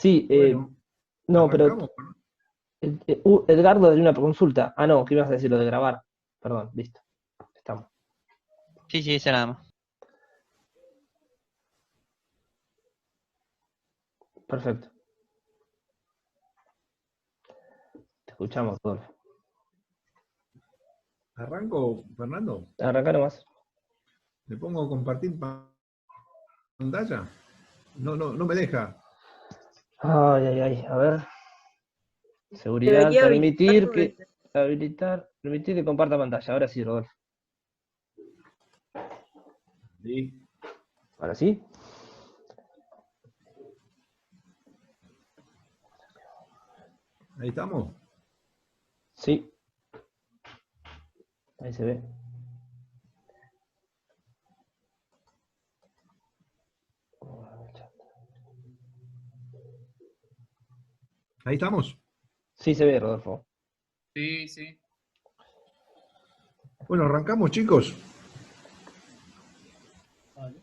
Sí, Bueno, no, pero arrancamos. Edgardo tenía una consulta. Ah, no, ¿qué ibas a decir? Lo de grabar. Perdón, listo. Estamos. Sí, sí, esa nada más. Perfecto. Te escuchamos, Rodolfo. Arranco, Fernando. Arrancá nomás. Le pongo compartir pantalla. No me deja. Ay, ay, ay. A ver. Seguridad, Debería habilitarlo desde... permitir que comparta pantalla. Ahora sí, Rodolfo. Sí. Ahora sí. Ahí estamos. Sí. Ahí se ve. Ahí estamos. Sí se ve, Rodolfo. Sí, sí. Bueno, arrancamos, chicos. Vale.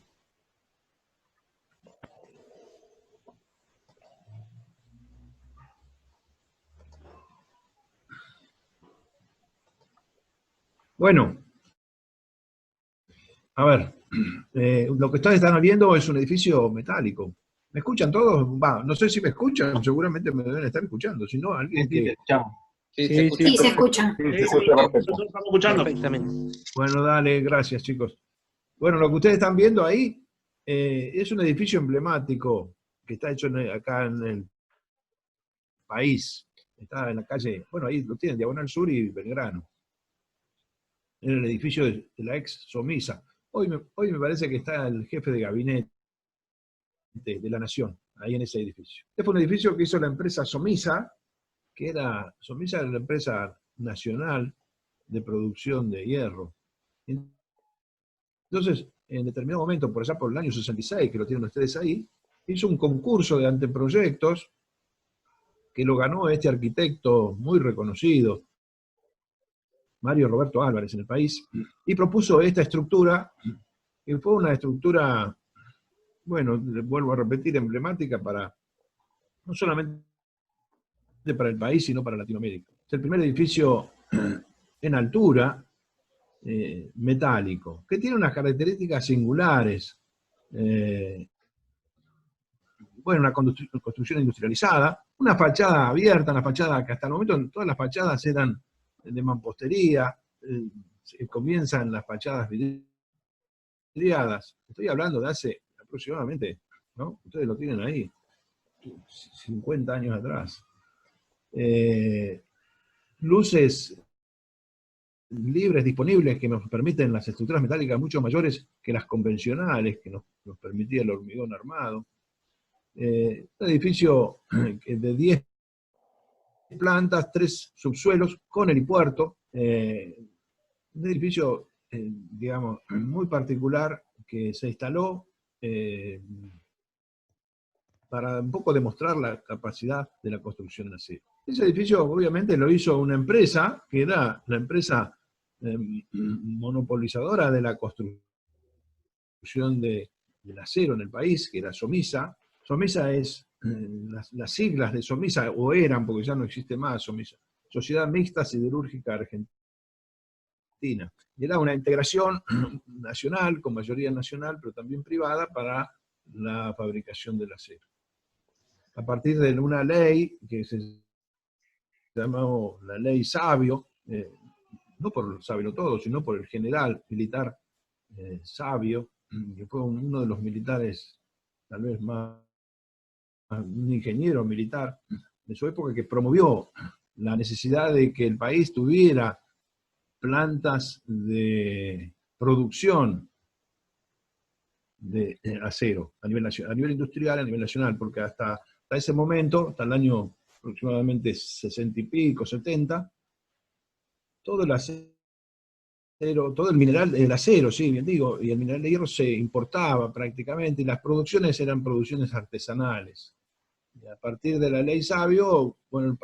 Bueno, a ver. Lo que ustedes están viendo es un edificio metálico. ¿Me escuchan todos? Va, no sé si me escuchan, seguramente me deben estar escuchando. Si no, alguien Sí, te que... escuchamos. Sí, Sí, se escucha. Sí, se escucha. Sí, se escucha perfecto. Nosotros estamos escuchando. Perfectamente. Bueno, dale, gracias, chicos. Bueno, lo que ustedes están viendo ahí es un edificio emblemático que está hecho acá en el país. Está en la calle, bueno, ahí lo tienen, Diagonal Sur y Belgrano. En el edificio de la ex Somisa. Hoy me parece que está el jefe de gabinete de la Nación, ahí en ese edificio. Este fue un edificio que hizo la empresa Somisa, Somisa era la empresa nacional de producción de hierro. Entonces, en determinado momento, por allá por el año 66, que lo tienen ustedes ahí, hizo un concurso de anteproyectos que lo ganó este arquitecto muy reconocido, Mario Roberto Álvarez, en el país, y propuso esta estructura, que fue una estructura, bueno, vuelvo a repetir, emblemática para, no solamente para el país, sino para Latinoamérica. Es el primer edificio en altura, metálico, que tiene unas características singulares. Bueno, una construcción industrializada, una fachada abierta, una fachada que hasta el momento todas las fachadas eran de mampostería, comienzan las fachadas vidriadas. Estoy hablando de hace aproximadamente, ¿no? Ustedes lo tienen ahí, 50 años atrás. Luces libres, disponibles, que nos permiten las estructuras metálicas mucho mayores que las convencionales, que nos permitía el hormigón armado. Un edificio de 10 plantas, 3 subsuelos, con helipuerto. Un edificio, digamos, muy particular que se instaló para un poco demostrar la capacidad de la construcción en acero. Ese edificio obviamente lo hizo una empresa, que era la empresa monopolizadora de la construcción del acero en el país, que era Somisa. Somisa es, las siglas de Somisa, o eran, porque ya no existe más Somisa, Sociedad Mixta Siderúrgica Argentina. Y era una integración nacional, con mayoría nacional, pero también privada, para la fabricación del acero. A partir de una ley que se llamó la Ley Sabio, no por Sabio todo, sino por el general militar Sabio, que fue uno de los militares tal vez más, un ingeniero militar de su época, que promovió la necesidad de que el país tuviera plantas de producción de acero a nivel nacional, a nivel industrial, a nivel nacional, porque hasta ese momento, hasta el año aproximadamente 60 y pico, 70, todo el acero, todo el mineral, el acero, sí, bien digo, y el mineral de hierro se importaba prácticamente, y las producciones eran producciones artesanales. Y a partir de la ley Sabio, bueno, el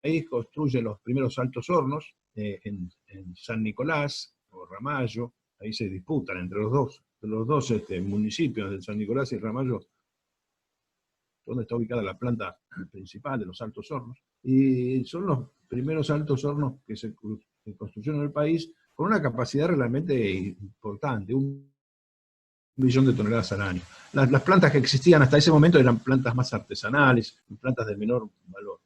país construye los primeros altos hornos en San Nicolás o Ramallo, ahí se disputan entre los dos municipios de San Nicolás y Ramallo, donde está ubicada la planta principal de los Altos Hornos, y son los primeros altos hornos que se construyeron en el país con una capacidad realmente importante, 1 millón de toneladas al año. Las plantas que existían hasta ese momento eran plantas más artesanales, plantas de menor valor.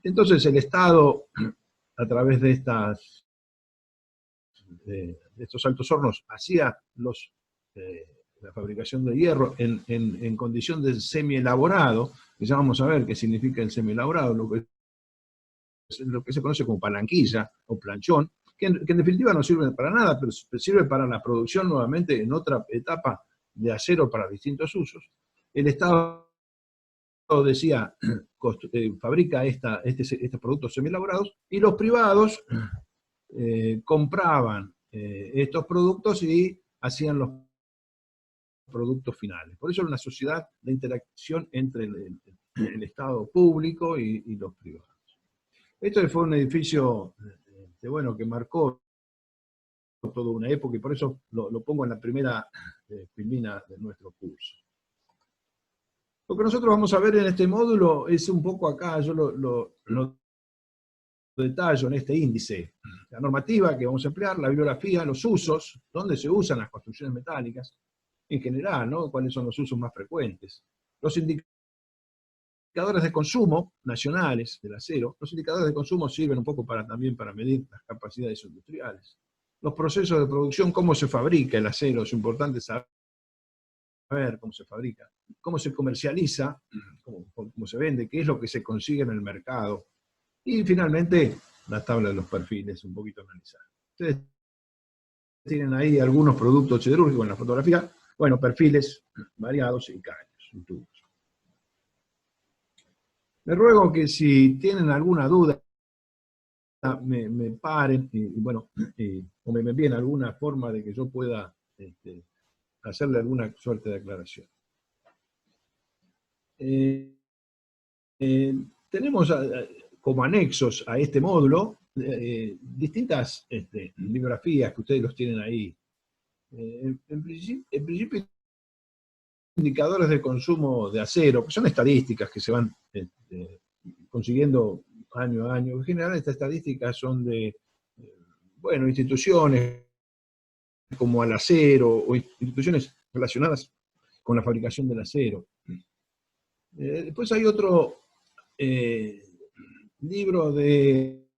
Entonces el Estado, a través de estos altos hornos, hacía la fabricación de hierro en condición de semi-elaborado, que ya vamos a ver qué significa el semi-elaborado, lo que se conoce como palanquilla o planchón, que en definitiva no sirve para nada, pero sirve para la producción nuevamente en otra etapa de acero para distintos usos. El Estado decía, fabrica estos productos semi-elaborados, y los privados compraban estos productos y hacían los productos finales. Por eso era una sociedad de interacción entre el Estado público y los privados. Esto fue un edificio que marcó toda una época, y por eso lo pongo en la primera filmina de nuestro curso. Lo que nosotros vamos a ver en este módulo es un poco acá, yo lo detallo en este índice. La normativa que vamos a emplear, la bibliografía, los usos, dónde se usan las construcciones metálicas, en general, ¿no? Cuáles son los usos más frecuentes. Los indicadores de consumo nacionales del acero. Los indicadores de consumo sirven un poco también para medir las capacidades industriales. Los procesos de producción, cómo se fabrica el acero, es importante saber cómo se fabrica, cómo se comercializa, cómo se vende, qué es lo que se consigue en el mercado. Y finalmente, la tabla de los perfiles, un poquito analizada. Ustedes tienen ahí algunos productos siderúrgicos en la fotografía, bueno, perfiles variados y caños, y tubos. Les ruego que si tienen alguna duda, me paren, o me envíen alguna forma de que yo pueda hacerle alguna suerte de aclaración. Tenemos como anexos a este módulo distintas bibliografías que ustedes los tienen ahí. En principio, indicadores de consumo de acero, que son estadísticas que se van consiguiendo año a año. En general, estas estadísticas son de instituciones como al acero, o instituciones relacionadas con la fabricación del acero. Después hay otro libro de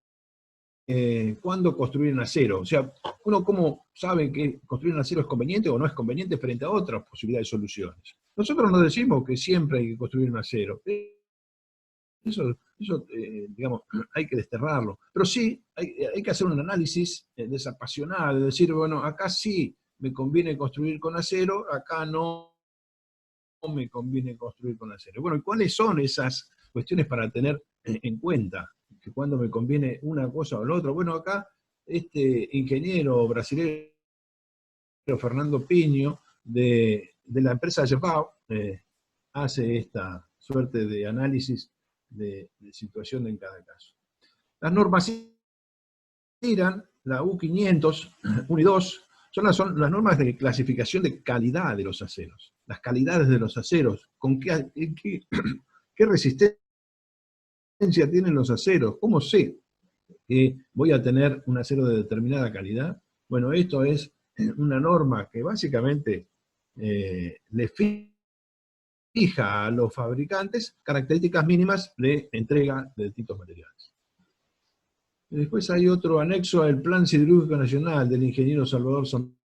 cuándo construir en acero. O sea, uno cómo sabe que construir en acero es conveniente o no es conveniente frente a otras posibilidades de soluciones. Nosotros no decimos que siempre hay que construir en acero. Eso digamos, hay que desterrarlo. Pero sí, hay que hacer un análisis desapasionado, de decir, bueno, acá sí me conviene construir con acero, acá no me conviene construir con acero. Bueno, ¿y cuáles son esas cuestiones para tener en cuenta? Que cuando me conviene una cosa o la otra. Bueno, acá este ingeniero brasileño, Fernando Piño, de la empresa Jefao, hace esta suerte de análisis de situación en cada caso. Las normas IRAN, la U500, 1 y 2, son las normas de clasificación de calidad de los aceros. Las calidades de los aceros, con qué resistencia tienen los aceros, cómo sé que voy a tener un acero de determinada calidad. Bueno, esto es una norma que básicamente le fija a los fabricantes características mínimas de entrega de distintos materiales. Y después hay otro anexo al Plan Siderúrgico Nacional del ingeniero Salvador San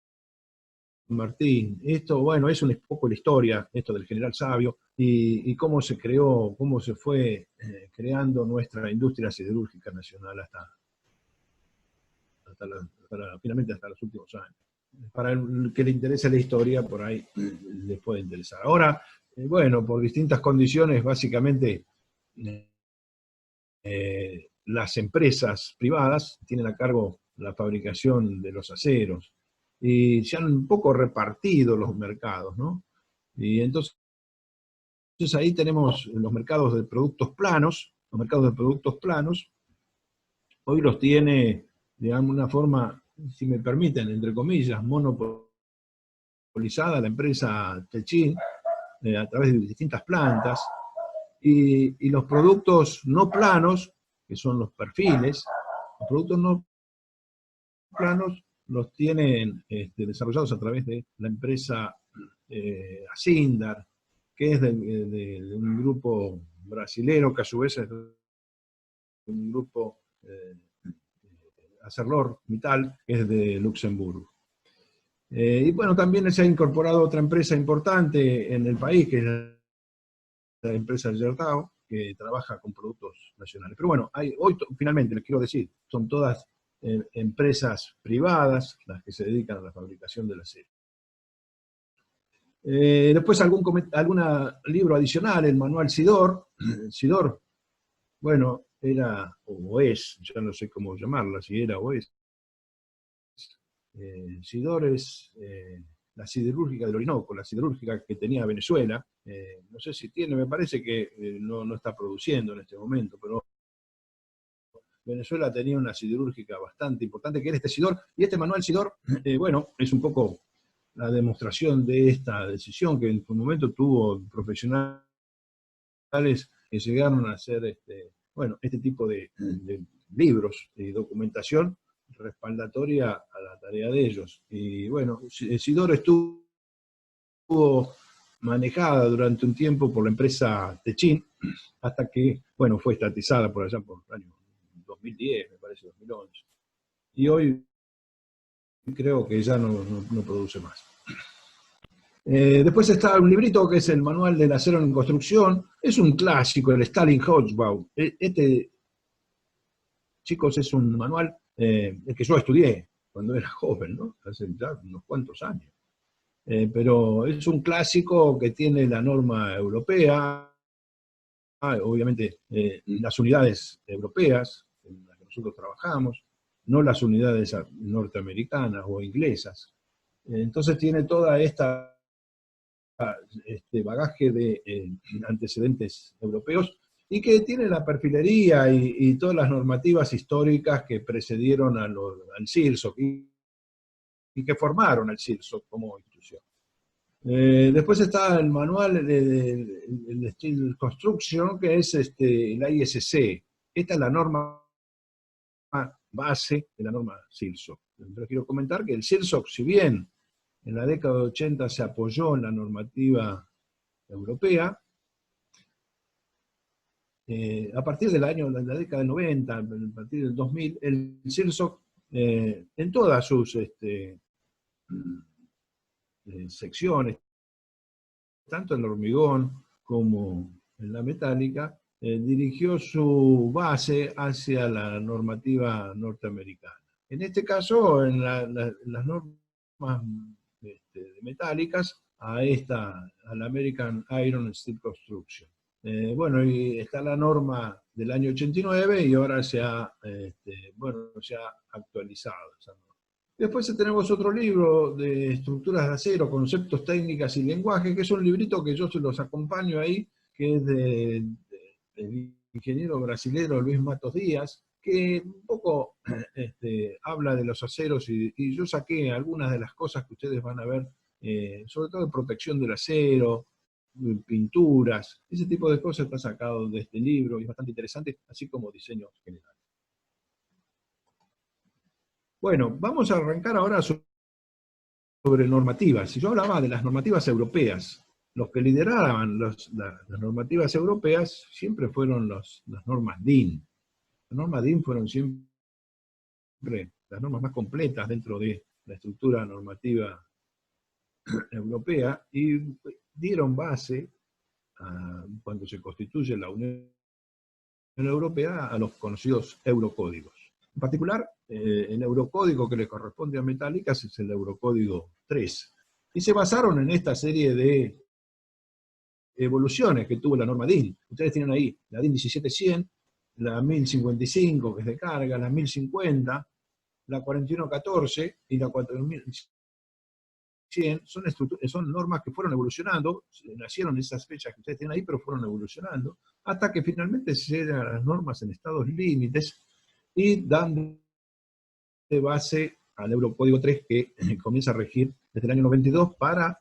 Martín. Esto, bueno, es un poco la historia, esto del general Sabio, y cómo se creó, cómo se fue creando nuestra industria siderúrgica nacional finalmente hasta los últimos años. Para el que le interese la historia, por ahí les puede interesar. Ahora, por distintas condiciones, básicamente, las empresas privadas tienen a cargo la fabricación de los aceros, y se han un poco repartido los mercados, ¿no? Y entonces ahí tenemos los mercados de productos planos. Los mercados de productos planos, hoy los tiene, digamos, una forma, si me permiten, entre comillas, monopolizada la empresa Techin, a través de distintas plantas. y los productos no planos, que son los perfiles, los productos no planos los tienen desarrollados a través de la empresa Asindar, que es de un grupo brasilero, que a su vez es de un grupo ArcelorMittal, que es de Luxemburgo. Y bueno, también se ha incorporado otra empresa importante en el país, que es la empresa Gerdau, que trabaja con productos nacionales. Pero bueno, hoy finalmente les quiero decir, son todas empresas privadas las que se dedican a la fabricación del acero. Después algún libro adicional, el manual Sidor. Sidor, bueno, era o es, ya no sé cómo llamarla, si era o es. Sidor es la siderúrgica del Orinoco, la siderúrgica que tenía Venezuela. No sé si tiene, me parece que no está produciendo en este momento, pero Venezuela tenía una siderúrgica bastante importante, que era este Sidor, y este manual Sidor, bueno, es un poco la demostración de esta decisión que en su momento tuvo profesionales que llegaron a hacer bueno, este tipo de libros y documentación respaldatoria a la tarea de ellos. Y bueno, Sidor estuvo manejada durante un tiempo por la empresa Techin, hasta que, bueno, fue estatizada por allá por el año 2010, me parece, 2011. Y hoy creo que ya no produce más. Después está un librito que es el Manual del Acero en Construcción. Es un clásico, el Stalin-Hochbau. Chicos, es un manual el que yo estudié cuando era joven, ¿no? Hace ya unos cuantos años. Pero es un clásico que tiene la norma europea, obviamente las unidades europeas en las que nosotros trabajamos, no las unidades norteamericanas o inglesas. Entonces tiene toda esta bagaje de antecedentes europeos y que tiene la perfilería y todas las normativas históricas que precedieron al CIRSOC y que formaron al CIRSOC como institución. Después está el manual de Steel Construction, que es la ISC. Esta es la norma base de la norma CIRSOC. Entonces quiero comentar que el CIRSOC, si bien en la década de 80 se apoyó en la normativa europea, a partir de la década del 90, a partir del 2000, el CIRSOC, en todas sus secciones, tanto en el hormigón como en la metálica, dirigió su base hacia la normativa norteamericana. En este caso, en las normas metálicas, a la American Iron Steel Construction. Bueno, y está la norma del año 89 y ahora se ha actualizado esa norma. Después tenemos otro libro de estructuras de acero, conceptos, técnicas y lenguaje, que es un librito que yo se los acompaño ahí, que es del ingeniero brasilero Luis Matos Díaz, que un poco habla de los aceros y yo saqué algunas de las cosas que ustedes van a ver, sobre todo de protección del acero, pinturas, ese tipo de cosas está sacado de este libro y es bastante interesante, así como diseño general. Bueno, vamos a arrancar ahora sobre normativas. Si yo hablaba de las normativas europeas, los que lideraban las normativas europeas siempre fueron las normas DIN. Las normas DIN fueron siempre las normas más completas dentro de la estructura normativa europea y dieron base, cuando se constituye la Unión Europea, a los conocidos eurocódigos. En particular, el eurocódigo que le corresponde a Metálicas es el Eurocódigo 3. Y se basaron en esta serie de evoluciones que tuvo la norma DIN. Ustedes tienen ahí la DIN 17100, la 1055, que es de carga, la 1050, la 4114 y la 4100. Son normas que fueron evolucionando, nacieron esas fechas que ustedes tienen ahí, pero fueron evolucionando, hasta que finalmente se llegan a las normas en estados límites y dan de base al Eurocódigo 3 que comienza a regir desde el año 92 para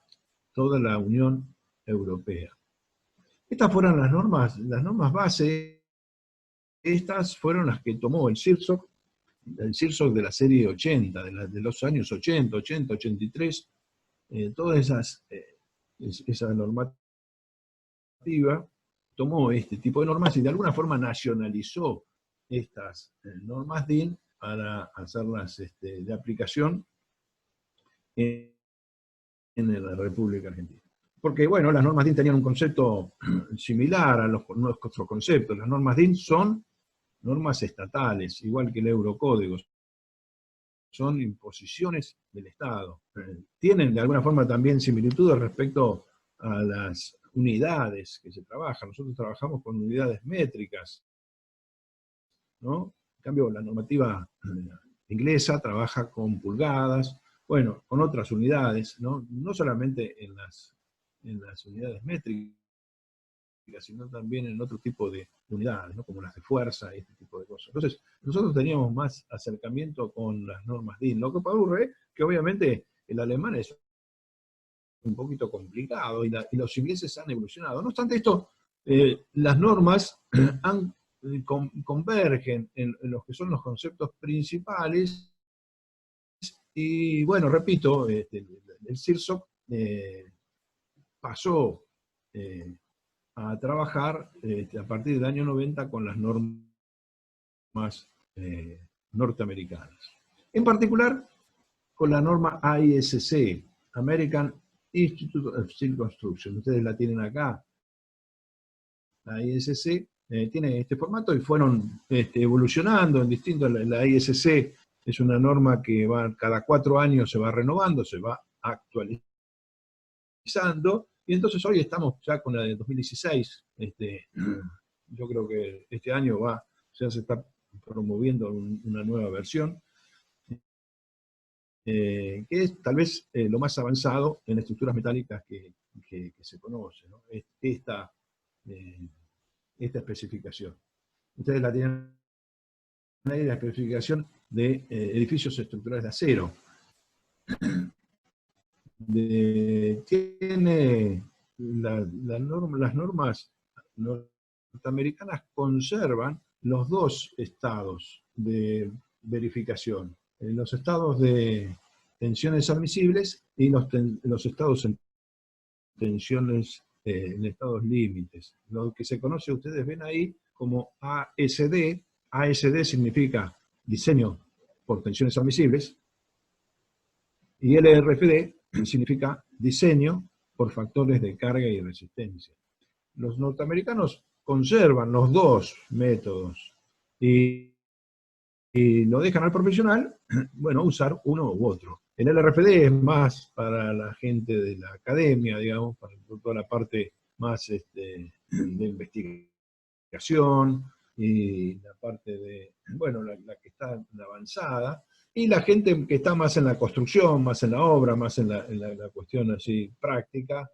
toda la Unión Europea. Estas fueron las normas base. Estas fueron las que tomó el CIRSOC de la serie 80, de los años 80, 80, 83, todas esa normativa tomó este tipo de normas y de alguna forma nacionalizó estas normas DIN para hacerlas de aplicación en la República Argentina. Porque, bueno, las normas DIN tenían un concepto similar a nuestros conceptos. Las normas DIN son normas estatales, igual que el Eurocódigo. Son imposiciones del Estado. Tienen de alguna forma también similitudes respecto a las unidades que se trabajan. Nosotros trabajamos con unidades métricas, ¿no? En cambio, la normativa inglesa trabaja con pulgadas, bueno, con otras unidades, ¿no? No solamente en las unidades métricas, sino también en otro tipo de unidades, ¿no? Como las de fuerza y este tipo de cosas. Entonces, nosotros teníamos más acercamiento con las normas DIN. Lo que ocurre que obviamente el alemán es un poquito complicado y los ingleses han evolucionado. No obstante esto, las normas convergen en los que son los conceptos principales y, bueno, repito, el CIRSOC pasó a trabajar a partir del año 90 con las normas norteamericanas. En particular, con la norma AISC, American Institute of Steel Construction. Ustedes la tienen acá. La ISC tiene este formato y fueron evolucionando en distintos. La ISC es una norma que cada 4 años se va renovando, se va actualizando, y entonces hoy estamos ya con la de 2016. Yo creo que este año ya se está promoviendo una nueva versión, que es tal vez lo más avanzado en estructuras metálicas que se conoce, ¿no? Esta especificación. Ustedes la tienen ahí, la especificación de edificios estructurales de acero. Tiene las normas norteamericanas conservan los 2 estados de verificación. Los estados de tensiones admisibles y los estados en tensiones en estados límites. Lo que se conoce, ustedes ven ahí, como ASD. ASD significa diseño por tensiones admisibles, y LRFD significa diseño por factores de carga y resistencia. Los norteamericanos conservan los 2 métodos y lo dejan al profesional, bueno, usar uno u otro. El LRFD es más para la gente de la academia, digamos, para toda la parte más de investigación y la parte de, bueno, la que está avanzada, y la gente que está más en la construcción, más en la obra, más en la cuestión así práctica,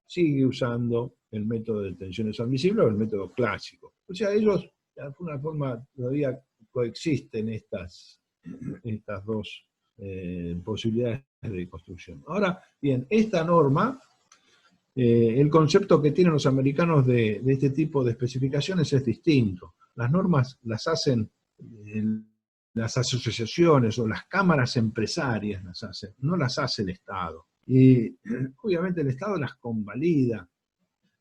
sigue usando el método de tensiones admisibles o el método clásico. O sea, ellos de alguna forma todavía coexisten estas 2 posibilidades de construcción. Ahora, bien, esta norma, el concepto que tienen los americanos de este tipo de especificaciones es distinto. Las normas las hacen las asociaciones o las cámaras empresarias, las hacen, no las hace el Estado. Y obviamente el Estado las convalida,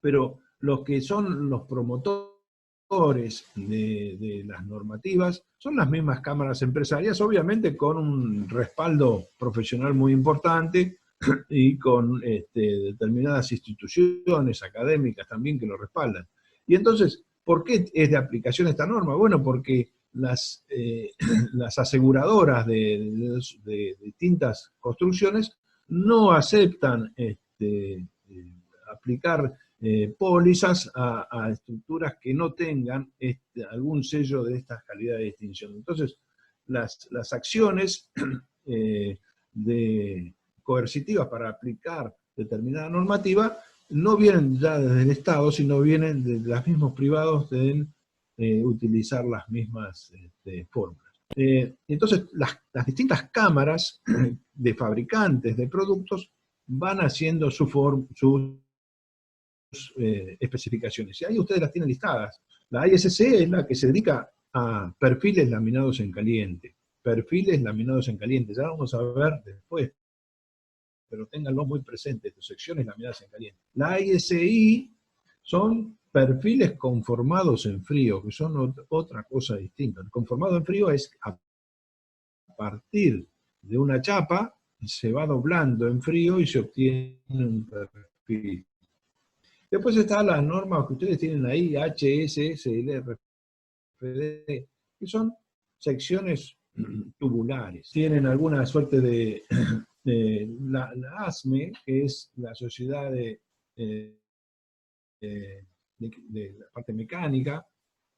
pero los que son los promotores de las normativas son las mismas cámaras empresarias, obviamente con un respaldo profesional muy importante y con determinadas instituciones académicas también que lo respaldan. Y entonces, ¿por qué es de aplicación esta norma? Bueno, porque las aseguradoras de distintas construcciones no aceptan aplicar pólizas a estructuras que no tengan algún sello de estas calidades de distinción. Entonces, las acciones coercitivas para aplicar determinada normativa no vienen ya desde el Estado, sino vienen de los mismos privados de utilizar las mismas fórmulas. Entonces, las distintas cámaras de fabricantes de productos van haciendo sus especificaciones. Y ahí ustedes las tienen listadas. La ISC es la que se dedica a perfiles laminados en caliente. Perfiles laminados en caliente. Ya vamos a ver después, pero ténganlo muy presente, tus secciones laminadas en caliente. La ISI son perfiles conformados en frío, que son otra cosa distinta. El conformado en frío es a partir de una chapa, se va doblando en frío y se obtiene un perfil. Después están las normas que ustedes tienen ahí, HSSL, RFD, que son secciones tubulares. Tienen alguna suerte de la ASME, que es la sociedad de la parte mecánica,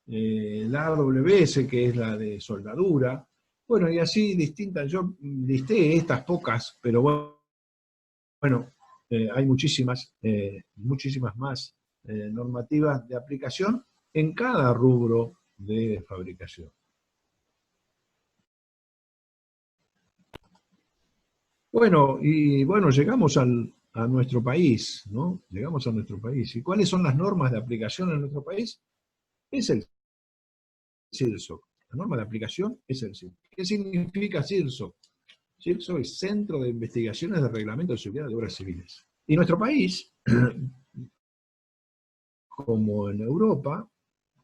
la AWS, que es la de soldadura, bueno, y así distintas. Yo listé estas pocas, pero bueno, hay muchísimas más normativas de aplicación en cada rubro de fabricación. Bueno, y bueno, llegamos a nuestro país, ¿no? Llegamos a nuestro país. ¿Y cuáles son las normas de aplicación en nuestro país? Es el CIRSOC. La norma de aplicación es el CIRSOC. ¿Qué significa CIRSOC? CIRSOC es Centro de Investigaciones de Reglamento de Seguridad de Obras Civiles. Y nuestro país, como en Europa,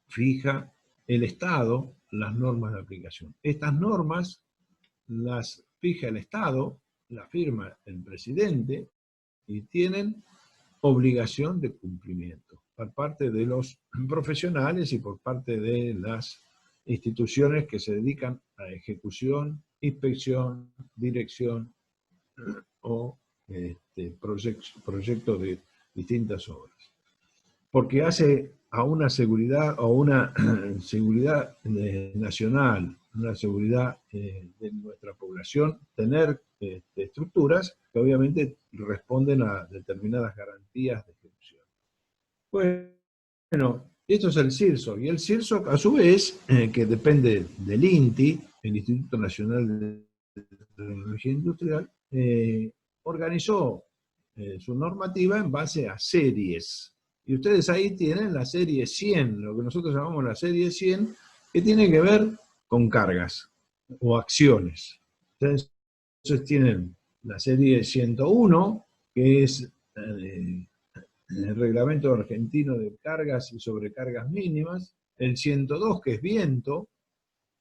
fija el Estado las normas de aplicación. Estas normas las fija el Estado, las firma el presidente y tienen obligación de cumplimiento por parte de los profesionales y por parte de las instituciones que se dedican a ejecución, inspección, dirección o proyectos de distintas obras. Porque hace a una seguridad o una seguridad nacional, una seguridad de nuestra población, tener estructuras que obviamente responden a determinadas garantías de ejecución. Bueno, esto es el CIRSOC, y el CIRSOC a su vez, que depende del INTI, el Instituto Nacional de Tecnología Industrial, organizó su normativa en base a series. Y ustedes ahí tienen la serie 100, lo que nosotros llamamos la serie 100, que tiene que ver con cargas o acciones. Entonces tienen la serie 101, que es el Reglamento Argentino de Cargas y Sobrecargas Mínimas, el 102, que es viento,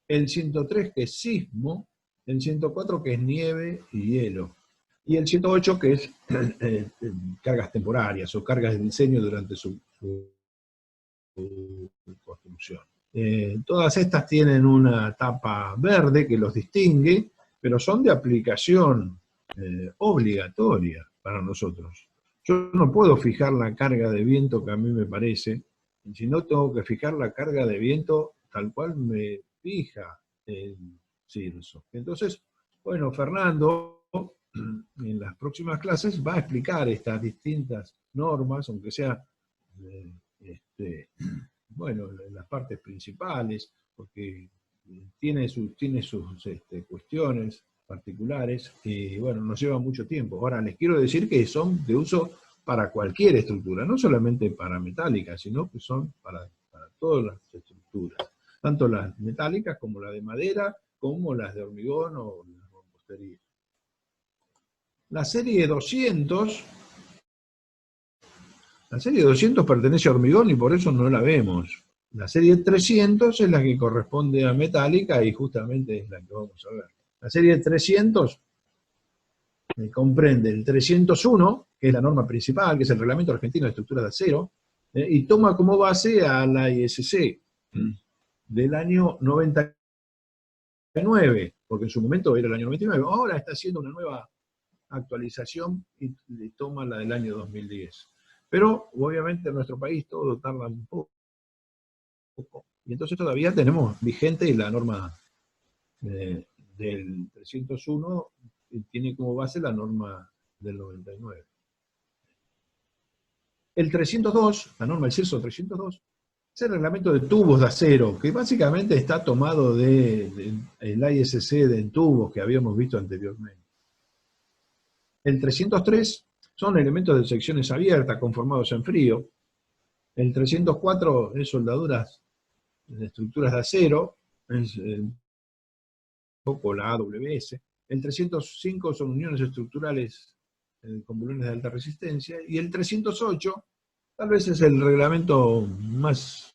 el 103, que es sismo, el 104, que es nieve y hielo, y el 108, que es cargas temporarias o cargas de diseño durante su construcción. Todas estas tienen una tapa verde que los distingue, pero son de aplicación obligatoria para nosotros. Yo no puedo fijar la carga de viento que a mí me parece, si no tengo que fijar la carga de viento tal cual me fija el CIRSOC. Entonces, bueno, Fernando en las próximas clases va a explicar estas distintas normas, aunque sea bueno, las partes principales, porque tiene sus cuestiones particulares, y bueno, nos lleva mucho tiempo. Ahora, les quiero decir que son de uso para cualquier estructura, no solamente para metálicas, sino que son para todas las estructuras, tanto las metálicas como las de madera, como las de hormigón o las de mampostería. La serie 200 pertenece a hormigón y por eso no la vemos. La serie 300 es la que corresponde a metálica y justamente es la que vamos a ver. La serie 300 comprende el 301, que es la norma principal, que es el Reglamento Argentino de Estructuras de Acero, y toma como base a la ISC del año 99, porque en su momento era el año 99, ahora está haciendo una nueva actualización y toma la del año 2010. Pero obviamente en nuestro país todo tarda un poco. Y entonces todavía tenemos vigente la norma del 301, que tiene como base la norma del 99. El 302, la norma del CIRSOC 302, es el reglamento de tubos de acero, que básicamente está tomado del ISC de tubos que habíamos visto anteriormente. El 303 son elementos de secciones abiertas conformados en frío, El 304 es soldaduras de estructuras de acero, es un poco la AWS. El 305 son uniones estructurales con bolones de alta resistencia. Y el 308 tal vez es el reglamento más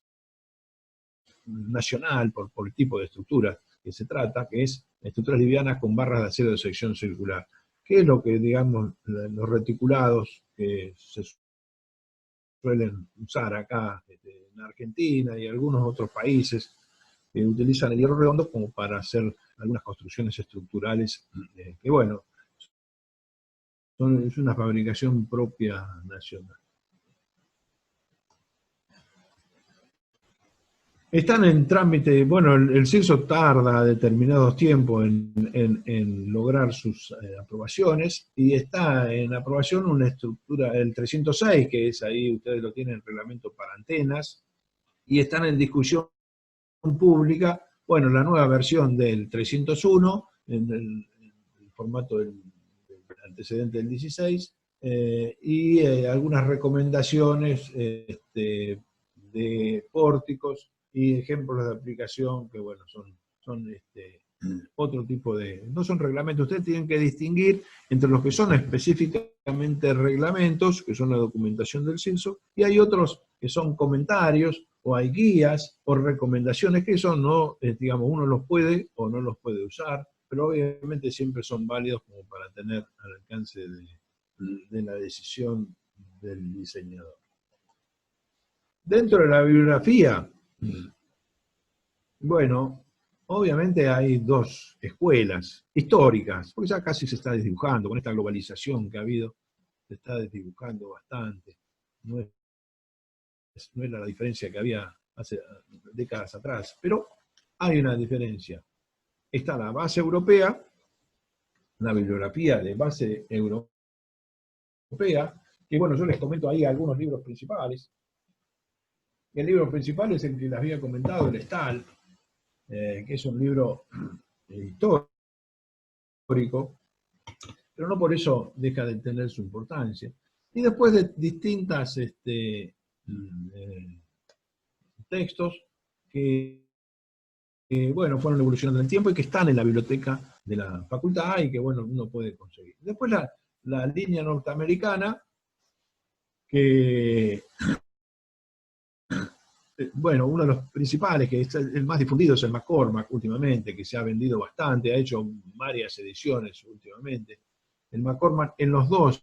nacional por el tipo de estructura que se trata, que es estructuras livianas con barras de acero de sección circular, que es lo que, digamos, los reticulados que se suelen usar acá en Argentina y algunos otros países que utilizan el hierro redondo como para hacer algunas construcciones estructurales, que bueno, es una fabricación propia nacional. Están en trámite, bueno, el CIRSO tarda determinados tiempos en lograr sus aprobaciones, y está en aprobación una estructura, el 306, que es ahí, ustedes lo tienen, el reglamento para antenas, y están en discusión pública, bueno, la nueva versión del 301, en el formato del antecedente del 16, y algunas recomendaciones de pórticos y ejemplos de aplicación que, bueno, son otro tipo de... No son reglamentos, ustedes tienen que distinguir entre los que son específicamente reglamentos, que son la documentación del CIRSO, y hay otros que son comentarios, o hay guías, o recomendaciones, que eso no, digamos, uno los puede o no los puede usar, pero obviamente siempre son válidos como para tener al alcance de la decisión del diseñador. Dentro de la bibliografía, bueno, obviamente hay dos escuelas históricas, porque ya casi se está desdibujando, con esta globalización que ha habido, se está desdibujando bastante. No es la diferencia que había hace décadas atrás, pero hay una diferencia. Está la base europea, la bibliografía de base europea, que bueno, yo les comento ahí algunos libros principales. El libro principal es el que les había comentado, el Stahl, que es un libro histórico, pero no por eso deja de tener su importancia. Y después de distintas textos que, bueno, fueron evolucionando en el tiempo y que están en la biblioteca de la facultad y que, bueno, uno puede conseguir. Después la línea norteamericana, que, bueno, uno de los principales, que es el más difundido, es el McCormack últimamente, que se ha vendido bastante, ha hecho varias ediciones últimamente. El McCormack en los dos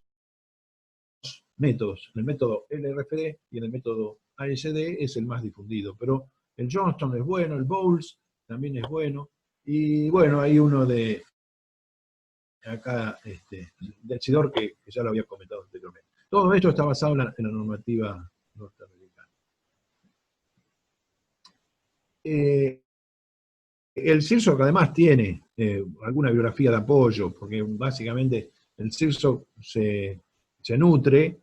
métodos, en el método LRFD y en el método ASD, es el más difundido, pero el Johnston es bueno, el Bowles también es bueno, y bueno, hay uno de acá, de Archidor, que ya lo había comentado anteriormente. Todo esto está basado en la normativa norteamericana. El CIRSO, que además tiene alguna biografía de apoyo, porque básicamente el CIRSO se nutre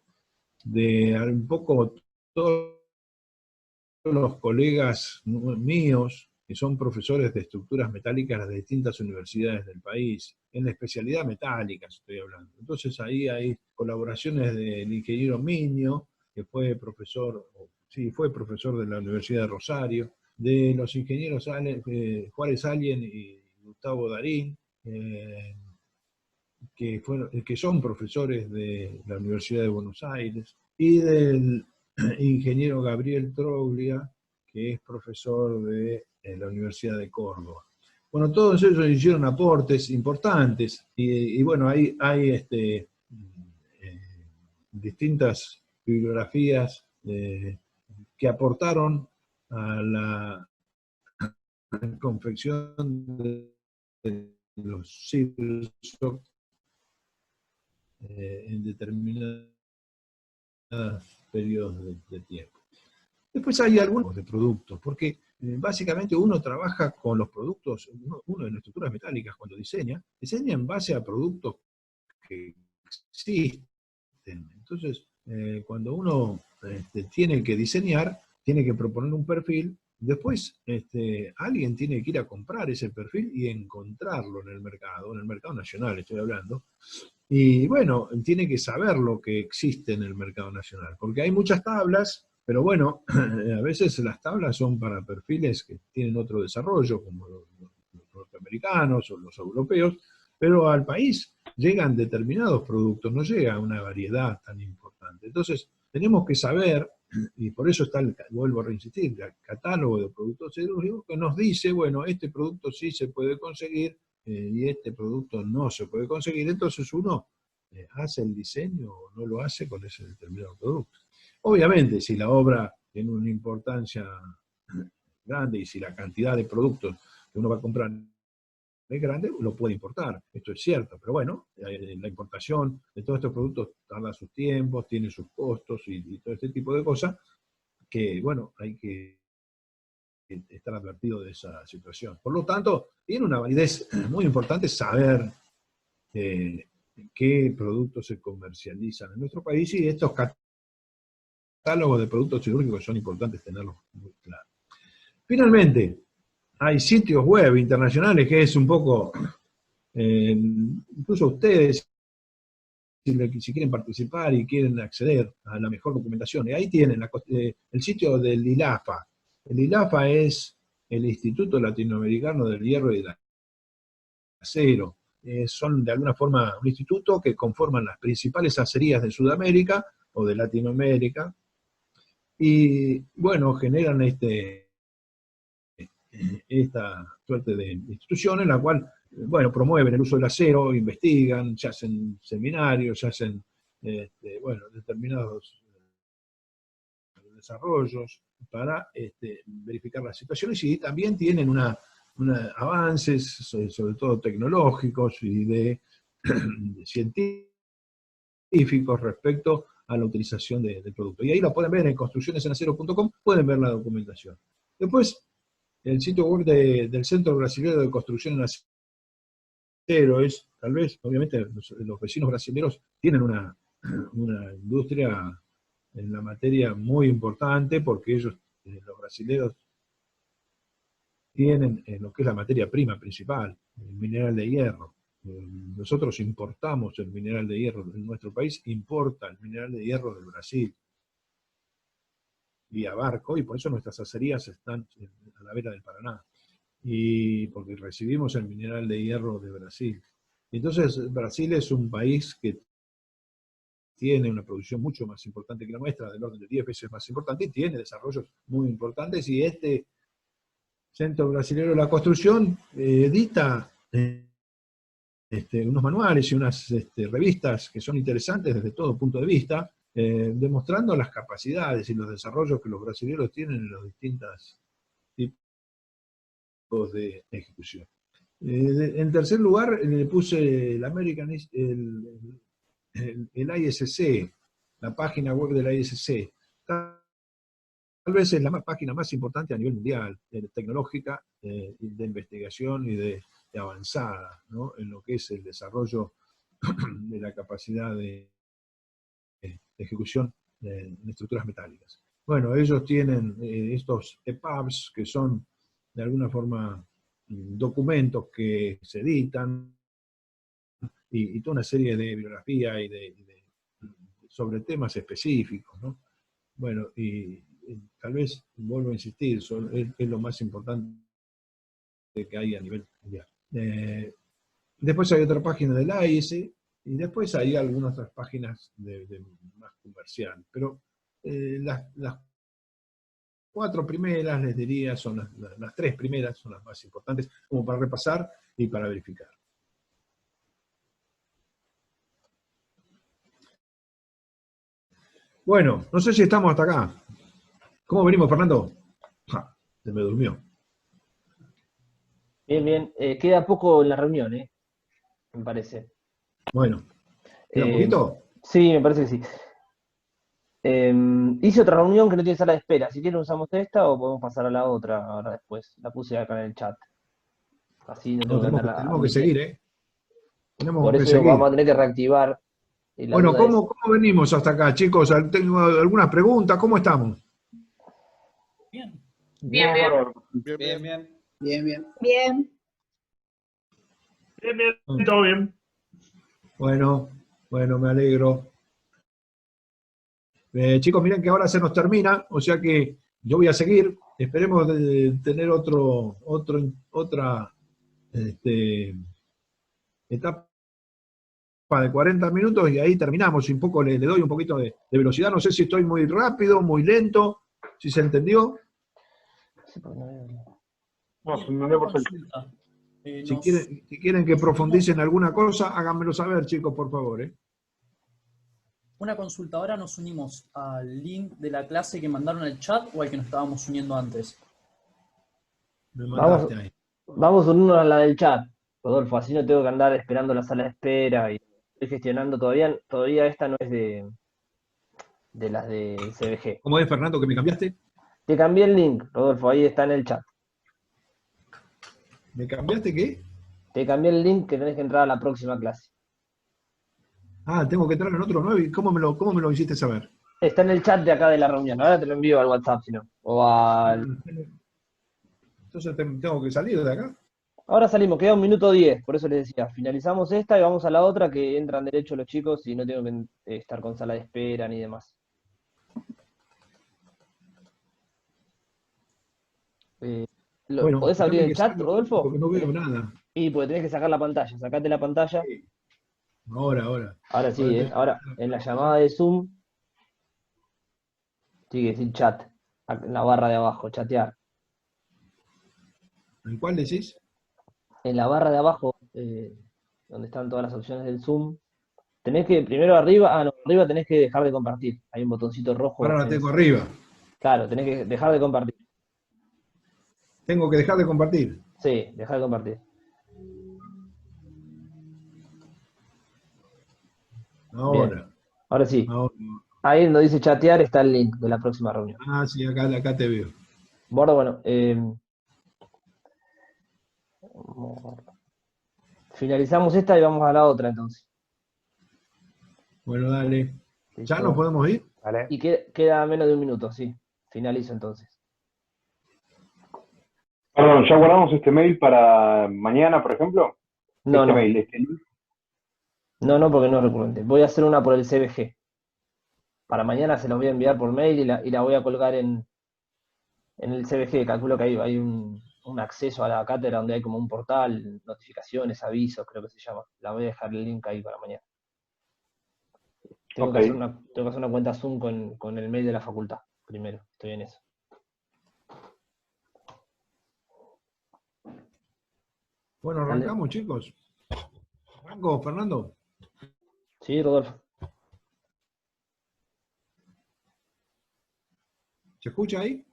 de un poco todos los colegas míos que son profesores de estructuras metálicas de distintas universidades del país, en la especialidad metálica estoy hablando. Entonces ahí hay colaboraciones del ingeniero Miño, que fue profesor de la Universidad de Rosario, de los ingenieros Juárez Allen y Gustavo Darín, que son profesores de la Universidad de Buenos Aires, y del ingeniero Gabriel Troglia, que es profesor de la Universidad de Córdoba. Bueno, todos ellos hicieron aportes importantes, y bueno, hay distintas bibliografías que aportaron a la confección de los CIRSO en determinados periodos de tiempo. Después hay algunos de productos, porque básicamente uno trabaja con los productos, uno en estructuras metálicas cuando diseña en base a productos que existen. Entonces, cuando uno tiene que diseñar, tiene que proponer un perfil, después alguien tiene que ir a comprar ese perfil y encontrarlo en el mercado nacional estoy hablando, y bueno, tiene que saber lo que existe en el mercado nacional, porque hay muchas tablas, Pero bueno, a veces las tablas son para perfiles que tienen otro desarrollo, como los norteamericanos o los europeos, pero al país llegan determinados productos, no llega una variedad tan importante. Entonces, tenemos que saber, y por eso está, vuelvo a reinsistir, el catálogo de productos siderúrgicos que nos dice, bueno, este producto sí se puede conseguir y este producto no se puede conseguir. Entonces uno hace el diseño o no lo hace con ese determinado producto. Obviamente, si la obra tiene una importancia grande y si la cantidad de productos que uno va a comprar es grande, lo puede importar, esto es cierto, pero bueno, la importación de todos estos productos tarda sus tiempos, tiene sus costos y todo este tipo de cosas que, bueno, hay que estar advertido de esa situación. Por lo tanto, tiene una validez muy importante saber qué productos se comercializan en nuestro país y estos catálogos de productos quirúrgicos son importantes tenerlos muy claros. Finalmente, hay sitios web internacionales que es un poco, incluso ustedes, si quieren participar y quieren acceder a la mejor documentación, y ahí tienen el sitio del ILAFA. El ILAFA es el Instituto Latinoamericano del Hierro y del Acero. Son de alguna forma un instituto que conforman las principales acerías de Sudamérica o de Latinoamérica, y bueno, generan esta suerte de institución en la cual, bueno, promueven el uso del acero, investigan, se hacen seminarios, se hacen, bueno, determinados desarrollos para verificar las situaciones y también tienen avances, sobre todo tecnológicos y de científicos respecto a la utilización del producto. Y ahí lo pueden ver en construccionesenacero.com, pueden ver la documentación. Después, el sitio web del Centro Brasileño de Construcción en Acero es, tal vez, obviamente, los vecinos brasileños tienen una industria en la materia muy importante porque ellos, los brasileños, tienen lo que es la materia prima principal, el mineral de hierro. Nosotros importamos el mineral de hierro, en nuestro país importa el mineral de hierro del Brasil, vía barco, y por eso nuestras acerías están a la vera del Paraná, y porque recibimos el mineral de hierro de Brasil. Entonces, Brasil es un país que tiene una producción mucho más importante que la nuestra, del orden de 10 veces más importante, y tiene desarrollos muy importantes, y este Centro Brasileño de la Construcción edita unos manuales y unas revistas que son interesantes desde todo punto de vista, demostrando las capacidades y los desarrollos que los brasileños tienen en los distintos tipos de ejecución. En tercer lugar, le puse el ISC, la página web del ISC. Tal vez es la página más importante a nivel mundial, tecnológica, de investigación y de avanzada, ¿no? En lo que es el desarrollo de la capacidad de ejecución en estructuras metálicas. Bueno, ellos tienen estos EPUBs, que son de alguna forma documentos que se editan, y toda una serie de bibliografía sobre temas específicos, ¿no? Bueno, y tal vez, vuelvo a insistir, es lo más importante que hay a nivel mundial. Después hay otra página del AIS, y después hay algunas otras páginas más comerciales. Pero las cuatro primeras, les diría, son las tres primeras, son las más importantes, como para repasar y para verificar. Bueno, no sé si estamos hasta acá. ¿Cómo venimos, Fernando? Se me durmió. Bien, bien. Queda poco en la reunión, me parece. Bueno, ¿queda un poquito? Sí, me parece que sí. Hice otra reunión que no tiene sala de espera. Si quieren usamos esta o podemos pasar a la otra ahora después. La puse acá en el chat. Así no tengo No, que andarla tenemos que admitiendo. seguir, ¿eh? Por Tenemos que eso digo, vamos seguir. a tener que reactivar. Y la Bueno, duda es, ¿cómo venimos hasta acá, chicos? ¿Tengo algunas preguntas? ¿Cómo estamos? Bien. bien, Bien, bárbaro. Bien, bien. bien, bien. Bien, Bien, bien, todo bien. Bueno, me alegro. Chicos, miren que ahora se nos termina, o sea que yo voy a seguir. Esperemos tener otra este, etapa de 40 minutos y ahí terminamos. Y un poco le doy un poquito de velocidad. No sé si estoy muy rápido, muy lento, si se entendió. Sí, porque no veo. No, se Bien, entendió una perfecto. consulta. Si quieren que profundice en alguna cosa, háganmelo saber, chicos, por favor. Una consulta, ahora nos unimos al link de la clase que mandaron al chat o al que nos estábamos uniendo antes. Me Vamos, mandaste ahí. vamos a unirnos a la del chat, Rodolfo, así no tengo que andar esperando la sala de espera y estoy gestionando todavía esta no es de las de CBG. ¿Cómo es, Fernando, que me cambiaste? Te cambié el link, Rodolfo, ahí está en el chat. ¿Me cambiaste qué? Te cambié el link que tenés que entrar a la próxima clase. Ah, tengo que entrar en otro nuevo. ¿Y cómo me lo hiciste saber? Está en el chat de acá de la reunión, ahora te lo envío al WhatsApp, si no. O al... Entonces tengo que salir de acá. Ahora salimos, queda 1 minuto 10, por eso les decía, finalizamos esta y vamos a la otra que entran derecho los chicos y no tengo que estar con sala de espera ni demás. Bueno, ¿Podés abrir déjame el que chat, salga Rodolfo? porque no veo nada. Y porque tenés que sacar la pantalla, sacate la pantalla. Ahora. Ahora sí, tengo que ahora sacar en la la llamada de Zoom, sigue sin chat, en la barra de abajo, chatear. ¿En cuál decís? En la barra de abajo, donde están todas las opciones del Zoom, tenés que, primero arriba tenés que dejar de compartir. Hay un botoncito rojo. Ahora la tengo arriba. Claro, tenés que dejar de compartir. Tengo que dejar de compartir. Sí, dejar de compartir. Bien, Ahora. ahora sí. Ahora. Ahí donde dice chatear está el link de la próxima reunión. Ah, sí, acá te veo. Bordo, bueno, finalizamos esta y vamos a la otra entonces. Bueno, dale. ¿Ya ¿Listo? nos podemos ir? Vale. Y queda menos de 1 minuto, sí. Finalizo entonces. Perdón, ¿ya guardamos este mail para mañana, por ejemplo? No, Este no. mail, este link. No, porque no es recurrente. Voy a hacer una por el CBG. Para mañana se los voy a enviar por mail y la voy a colgar en el CBG. Calculo que hay un acceso a la cátedra donde hay como un portal, notificaciones, avisos, creo que se llama. La voy a dejar el link ahí para mañana. Tengo Ok. que hacer una cuenta Zoom con el mail de la facultad. Primero, estoy en eso. Bueno, Dale. arrancamos, chicos. Arranco, Fernando. Sí, Rodolfo. ¿Se escucha ahí?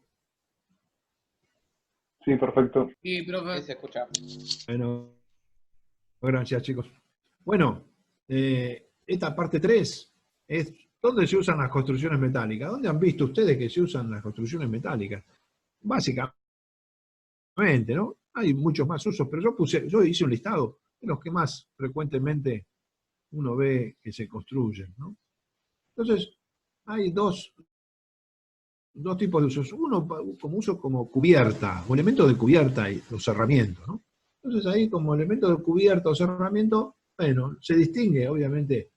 Sí, perfecto. Sí, profe. se escucha. Bueno, gracias, chicos. Bueno, esta parte 3 es ¿dónde se usan las construcciones metálicas? ¿Dónde han visto ustedes que se usan las construcciones metálicas? Básicamente, ¿no? Hay muchos más usos, pero yo hice un listado de los que más frecuentemente uno ve que se construyen, ¿no? Entonces, hay dos tipos de usos. Uno como uso como cubierta, o elemento de cubierta o cerramiento, ¿no? Entonces ahí como elemento de cubierta o cerramiento, bueno, se distingue obviamente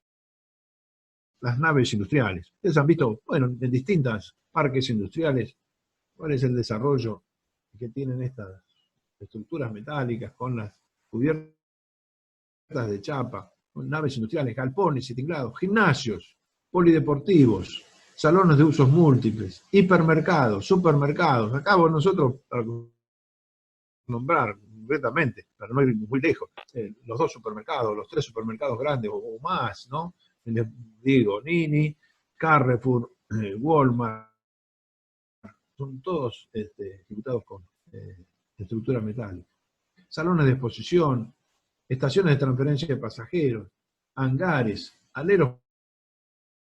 las naves industriales. Ustedes han visto, bueno, en distintos parques industriales, cuál es el desarrollo que tienen estas estructuras metálicas con las cubiertas de chapa, con naves industriales, galpones y tinglados, gimnasios, polideportivos, salones de usos múltiples, hipermercados, supermercados. Acá nosotros, para nombrar concretamente, para no ir muy lejos, los 2 supermercados, los 3 supermercados grandes o más, ¿no? Les digo, Nini, Carrefour, Walmart, son todos ejecutados con estructura metálica. Salones de exposición, estaciones de transferencia de pasajeros, hangares, aleros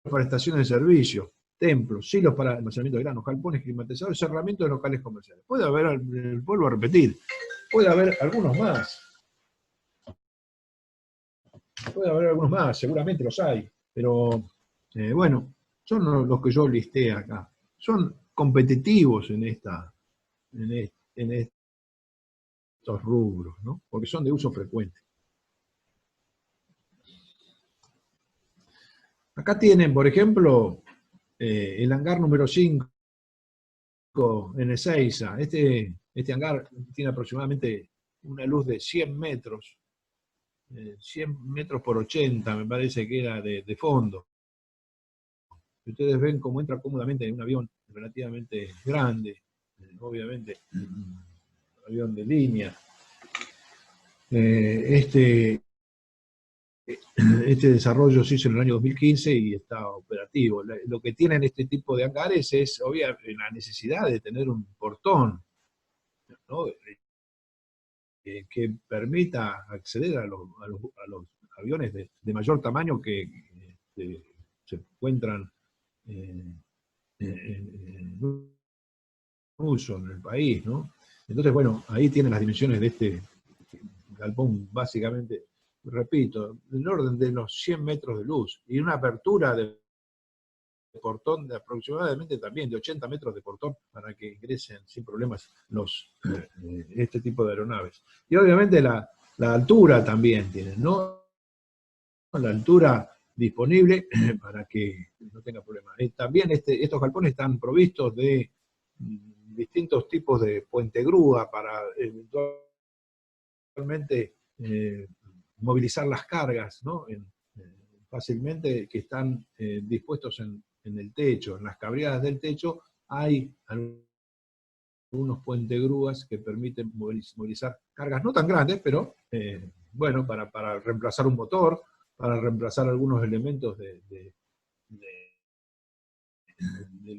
para estaciones de servicio, templos, silos para almacenamiento de granos, galpones climatizados, cerramiento de locales comerciales. Puede haber, vuelvo a repetir, puede haber algunos más. Puede haber algunos más, seguramente los hay, pero bueno, son los que yo listé acá. Son competitivos en estos rubros, ¿no? Porque son de uso frecuente. Acá tienen, por ejemplo, el hangar número 5 en Ezeiza. Este hangar tiene aproximadamente una luz de 100 metros, 100 metros por 80, me parece que era de fondo. Ustedes ven cómo entra cómodamente en un avión relativamente grande, obviamente, un avión de línea. Este desarrollo se hizo en el año 2015 y está operativo. Lo que tienen este tipo de hangares es, obviamente, la necesidad de tener un portón, ¿no? Que permita acceder a los aviones de mayor tamaño que se encuentran en uso en el país, ¿no? Entonces, bueno, ahí tienen las dimensiones de este galpón, básicamente, repito, en orden de los 100 metros de luz, y una apertura de portón de aproximadamente también de 80 metros de portón para que ingresen sin problemas este tipo de aeronaves. Y obviamente la altura también tienen, ¿no? La altura disponible para que no tenga problemas. También estos galpones están provistos de distintos tipos de puente grúa para eventualmente movilizar las cargas, ¿no? Fácilmente, que están dispuestos en el techo. En las cabriadas del techo hay algunos puente grúas que permiten movilizar cargas no tan grandes, pero bueno, para reemplazar un motor, para reemplazar algunos elementos del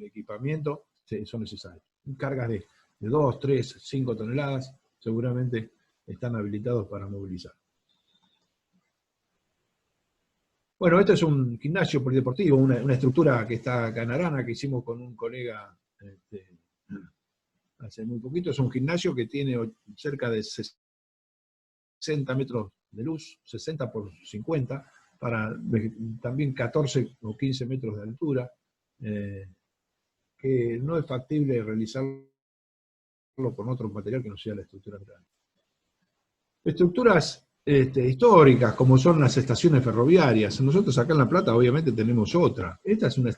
equipamiento, son necesarios. Cargas de 2, 3, 5 toneladas seguramente están habilitados para movilizar. Bueno, esto es un gimnasio polideportivo, una estructura que está acá en Arana, que hicimos con un colega hace muy poquito. Es un gimnasio que tiene cerca de 60 metros de luz, 60 por 50, para también 14 o 15 metros de altura, que no es factible realizarlo con otro material que no sea la estructura metálica. Estructuras históricas, como son las estaciones ferroviarias. Nosotros acá en La Plata obviamente tenemos otra. Esta es una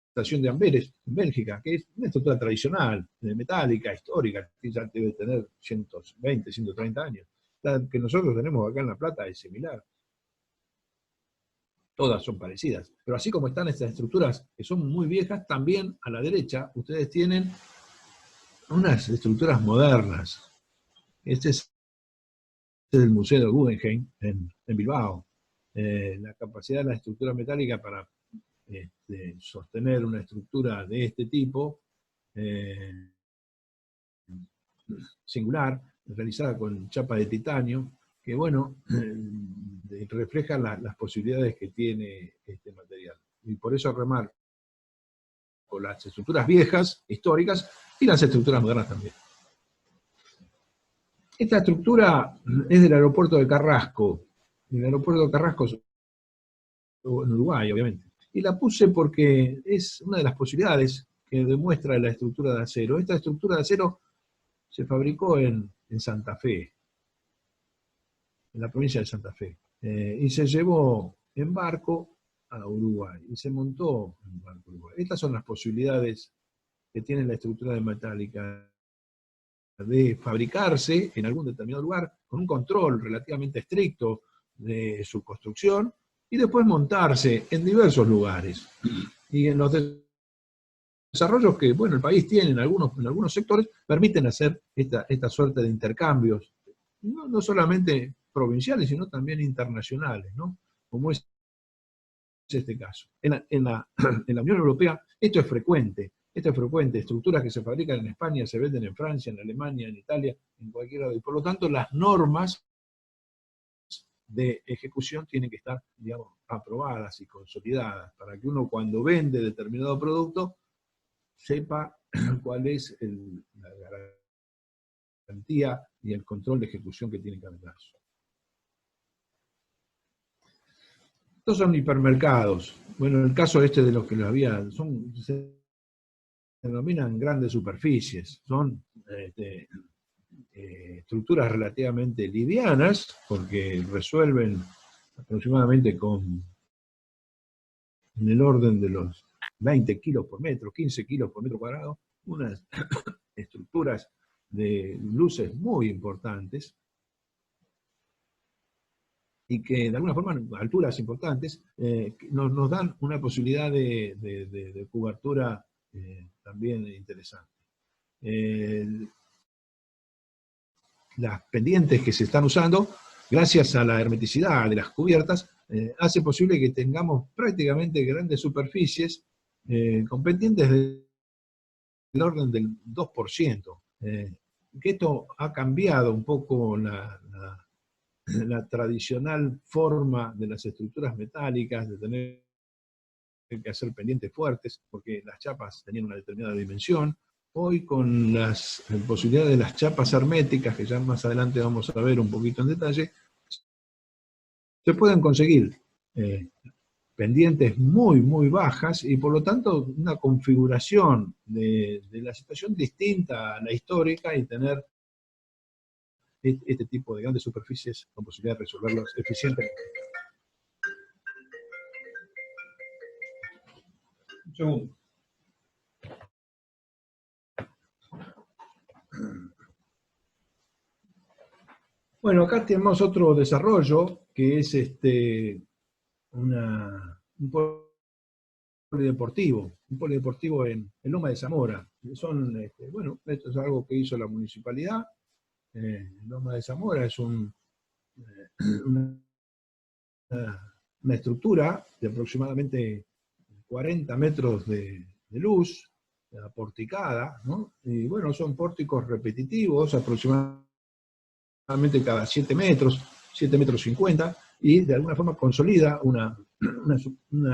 estación de Amberes, en Bélgica, que es una estructura tradicional, metálica, histórica, que ya debe tener 120, 130 años. La que nosotros tenemos acá en La Plata es similar. Todas son parecidas. Pero así como están estas estructuras que son muy viejas, también a la derecha ustedes tienen unas estructuras modernas. Este es el Museo de Guggenheim en Bilbao. La capacidad de la estructura metálica para sostener una estructura de este tipo, singular, realizada con chapa de titanio, que bueno, refleja las posibilidades que tiene este material. Y por eso remarco las estructuras viejas, históricas, y las estructuras modernas también. Esta estructura es del aeropuerto de Carrasco, en Uruguay, obviamente. Y la puse porque es una de las posibilidades que demuestra la estructura de acero. Esta estructura de acero se fabricó en Santa Fe, en la provincia de Santa Fe, y se llevó en barco a Uruguay, y se montó en barco a Uruguay. Estas son las posibilidades que tiene la estructura de metálica de fabricarse en algún determinado lugar, con un control relativamente estricto de su construcción, y después montarse en diversos lugares. Y en los desarrollos que, bueno, el país tiene en algunos sectores, permiten hacer esta suerte de intercambios, no solamente provinciales, sino también internacionales, ¿no? Como es este caso. En la Unión Europea esto es frecuente. Estructuras que se fabrican en España se venden en Francia, en Alemania, en Italia, en cualquier lado. Y por lo tanto, las normas de ejecución tienen que estar, digamos, aprobadas y consolidadas, para que uno, cuando vende determinado producto, sepa cuál es la garantía y el control de ejecución que tiene cada caso. Estos son hipermercados. Bueno, en el caso de los que los había, se denominan grandes superficies. Son estructuras relativamente livianas, porque resuelven aproximadamente en el orden de los 20 kilos por metro, 15 kilos por metro cuadrado, unas estructuras de luces muy importantes, y que de alguna forma, alturas importantes, nos dan una posibilidad de cobertura también interesante. Las pendientes que se están usando, gracias a la hermeticidad de las cubiertas, hace posible que tengamos prácticamente grandes superficies con pendientes del orden del 2%. Que esto ha cambiado un poco la tradicional forma de las estructuras metálicas, de tener que hacer pendientes fuertes, porque las chapas tenían una determinada dimensión. Hoy, con las posibilidades de las chapas herméticas, que ya más adelante vamos a ver un poquito en detalle, se pueden conseguir pendientes muy, muy bajas, y por lo tanto una configuración de la situación distinta a la histórica, y tener este tipo de grandes superficies con posibilidad de resolverlos eficientemente. Un segundo. Bueno, acá tenemos otro desarrollo, que es un polideportivo en Loma de Zamora. Bueno, esto es algo que hizo la municipalidad. Loma de Zamora es una estructura de aproximadamente 40 metros de luz, porticada, ¿no? Y bueno, son pórticos repetitivos, aproximadamente cada 7 metros, 7 metros 50, y de alguna forma consolida una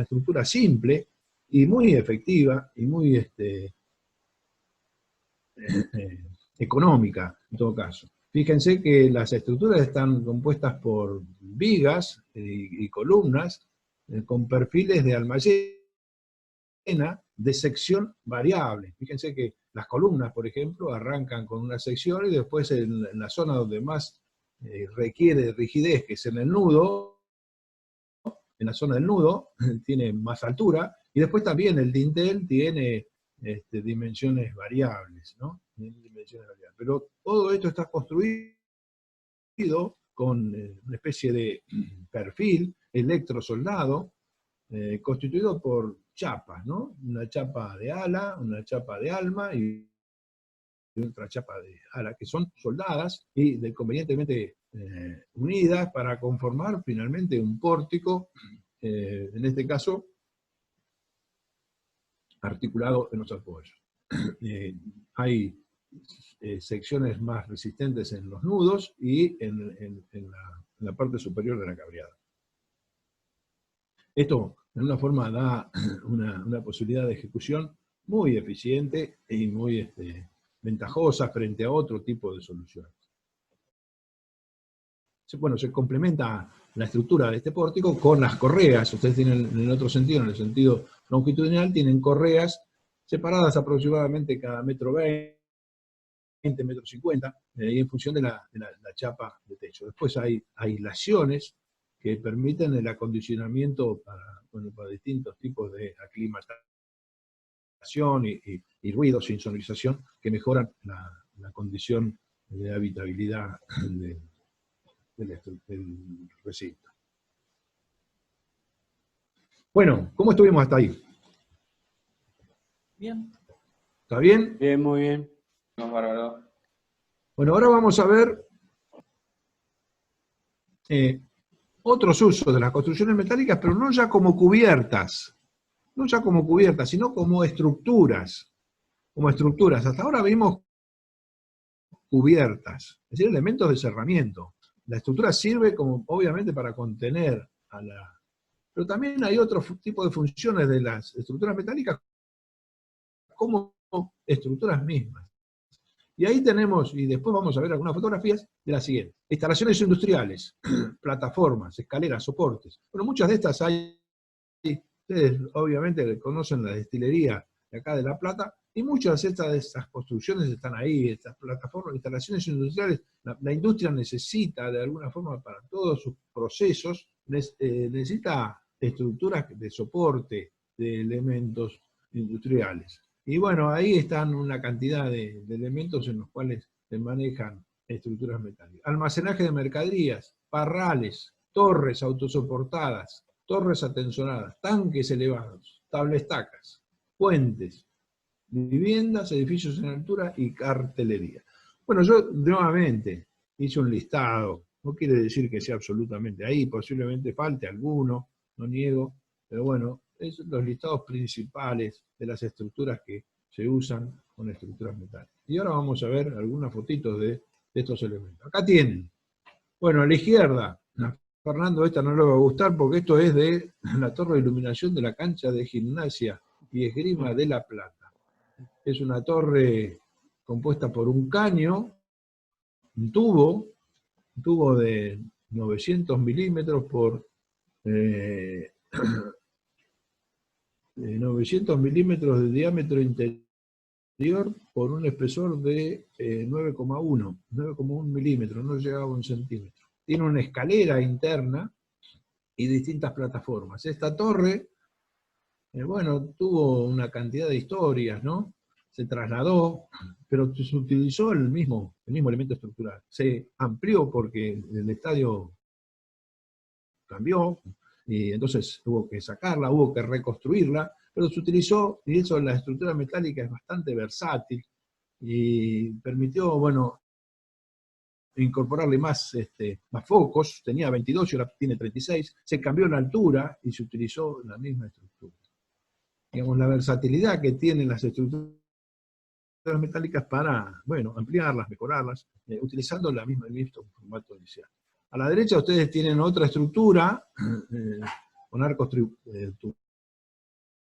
estructura simple y muy efectiva y muy económica en todo caso. Fíjense que las estructuras están compuestas por vigas y columnas con perfiles de almayena de sección variable. Fíjense que las columnas, por ejemplo, arrancan con una sección, y después en la zona donde más requiere rigidez, que es en el nudo, en la zona del nudo, tiene más altura, y después también el dintel tiene dimensiones variables, ¿no? Pero todo esto está construido con una especie de perfil electrosoldado, constituido por chapas, ¿no? Una chapa de ala, una chapa de alma y otra chapa de ala, que son soldadas y convenientemente unidas para conformar finalmente un pórtico, en este caso articulado en los apoyos. Hay secciones más resistentes en los nudos y en la parte superior de la cableada. Esto, de alguna forma, da una posibilidad de ejecución muy eficiente y muy ventajosa frente a otro tipo de soluciones. Bueno, se complementa la estructura de este pórtico con las correas. Ustedes tienen en el otro sentido, en el sentido longitudinal, tienen correas separadas aproximadamente cada metro 20, metro 50, y en función de la chapa de techo. Después hay aislaciones que permiten el acondicionamiento para distintos tipos de aclimatación y ruidos sin sonorización, que mejoran la condición de habitabilidad del recinto. Bueno, ¿cómo estuvimos hasta ahí? Bien. ¿Está bien? Bien, muy bien. No, bárbaro. Bueno, ahora vamos a ver otros usos de las construcciones metálicas, pero no ya como cubiertas, sino como estructuras. Como estructuras. Hasta ahora vimos cubiertas, es decir, elementos de cerramiento. La estructura sirve como, obviamente, para contener a la... Pero también hay otro tipo de funciones de las estructuras metálicas como estructuras mismas. Y ahí tenemos, y después vamos a ver algunas fotografías de las siguientes. Instalaciones industriales, plataformas, escaleras, soportes. Bueno, muchas de estas hay, ustedes obviamente conocen la destilería de acá de La Plata, y muchas de estas construcciones están ahí, estas plataformas, instalaciones industriales. La industria necesita, de alguna forma, para todos sus procesos, necesita estructuras de soporte, de elementos industriales. Y bueno, ahí están una cantidad de elementos en los cuales se manejan estructuras metálicas. Almacenaje de mercaderías, parrales, torres autosoportadas, torres atenzonadas, tanques elevados, tablestacas, puentes, viviendas, edificios en altura y cartelería. Bueno, yo nuevamente hice un listado, no quiere decir que sea absolutamente ahí, posiblemente falte alguno, no niego, pero bueno, es los listados principales de las estructuras que se usan con estructuras metálicas. Y ahora vamos a ver algunas fotitos de estos elementos. Acá tienen, bueno, a la izquierda, a Fernando esta no le va a gustar porque esto es de la torre de iluminación de la cancha de gimnasia y esgrima de La Plata. Es una torre compuesta por un caño, un tubo de 900 milímetros por 900 milímetros de diámetro interior por un espesor de 9,1 milímetros, no llegaba a 1 centímetro. Tiene una escalera interna y distintas plataformas. Esta torre, bueno, tuvo una cantidad de historias, ¿no? Se trasladó, pero se utilizó el mismo elemento estructural. Se amplió porque el estadio cambió, y entonces hubo que sacarla, hubo que reconstruirla, pero se utilizó, y eso, la estructura metálica es bastante versátil, y permitió, bueno, incorporarle más focos, tenía 22 y ahora tiene 36, se cambió la altura y se utilizó la misma estructura. Digamos, la versatilidad que tienen las estructuras metálicas para, bueno, ampliarlas, mejorarlas, utilizando el mismo formato inicial. A la derecha ustedes tienen otra estructura, con arcos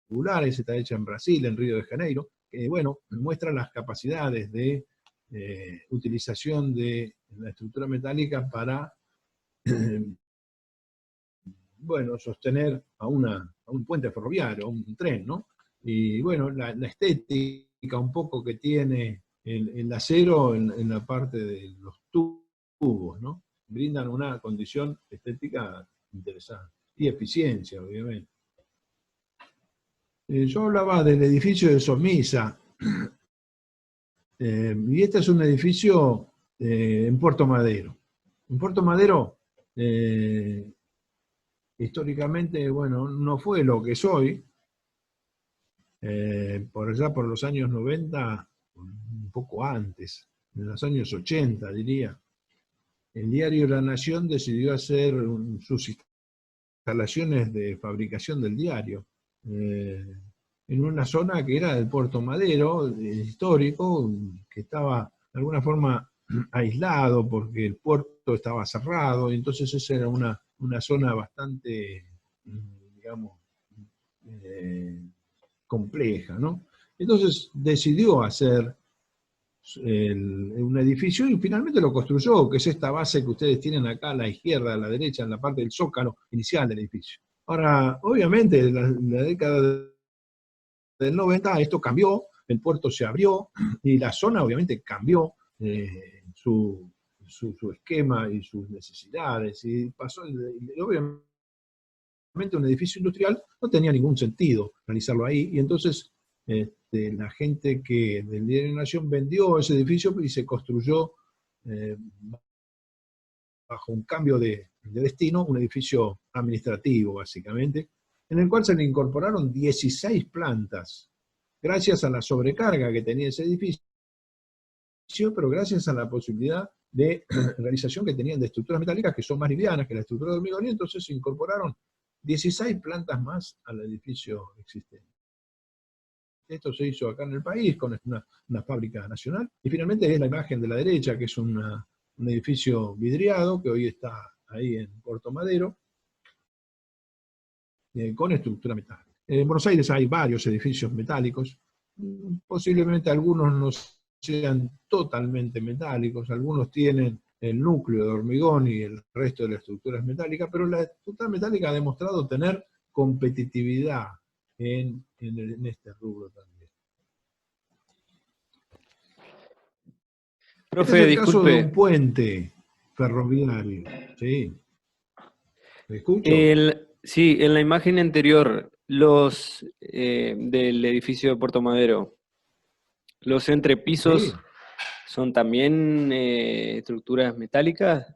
tubulares, está hecha en Brasil, en Río de Janeiro, que, bueno, muestra las capacidades de utilización de la estructura metálica para, bueno, sostener a un puente ferroviario, a un tren, ¿no? Y bueno, la estética un poco que tiene el acero en la parte de los tubos, ¿no? Brindan una condición estética interesante. Y eficiencia, obviamente. Yo hablaba del edificio de Somisa, y este es un edificio en Puerto Madero. En Puerto Madero, históricamente, bueno, no fue lo que es hoy. Por allá por los años 90, un poco antes, en los años 80 diría, el diario La Nación decidió hacer sus instalaciones de fabricación del diario en una zona que era del Puerto Madero, histórico, que estaba de alguna forma aislado porque el puerto estaba cerrado, y entonces esa era una zona bastante, digamos, compleja, ¿no? Entonces decidió hacer un edificio y finalmente lo construyó, que es esta base que ustedes tienen acá a la izquierda, a la derecha, en la parte del zócalo inicial del edificio. Ahora, obviamente, en la década del 90 esto cambió, el puerto se abrió y la zona obviamente cambió su esquema y sus necesidades, y pasó, obviamente un edificio industrial no tenía ningún sentido realizarlo ahí, y entonces la gente del Diario Nación vendió ese edificio y se construyó bajo un cambio de destino, un edificio administrativo básicamente, en el cual se le incorporaron 16 plantas, gracias a la sobrecarga que tenía ese edificio, pero gracias a la posibilidad de realización que tenían de estructuras metálicas que son más livianas que la estructura de hormigón, y entonces se incorporaron 16 plantas más al edificio existente. Esto se hizo acá en el país con una fábrica nacional, y finalmente es la imagen de la derecha, que es un edificio vidriado que hoy está ahí en Puerto Madero, con estructura metálica. En Buenos Aires hay varios edificios metálicos, posiblemente algunos no sean totalmente metálicos, algunos tienen el núcleo de hormigón y el resto de la estructura es metálica, pero la estructura metálica ha demostrado tener competitividad en este rubro también. Profe, Este es el caso de un disculpe. puente ferroviario. ¿Sí? ¿Me escucho? Sí, en la imagen anterior los del edificio de Puerto Madero, los entrepisos Sí, son también estructuras metálicas.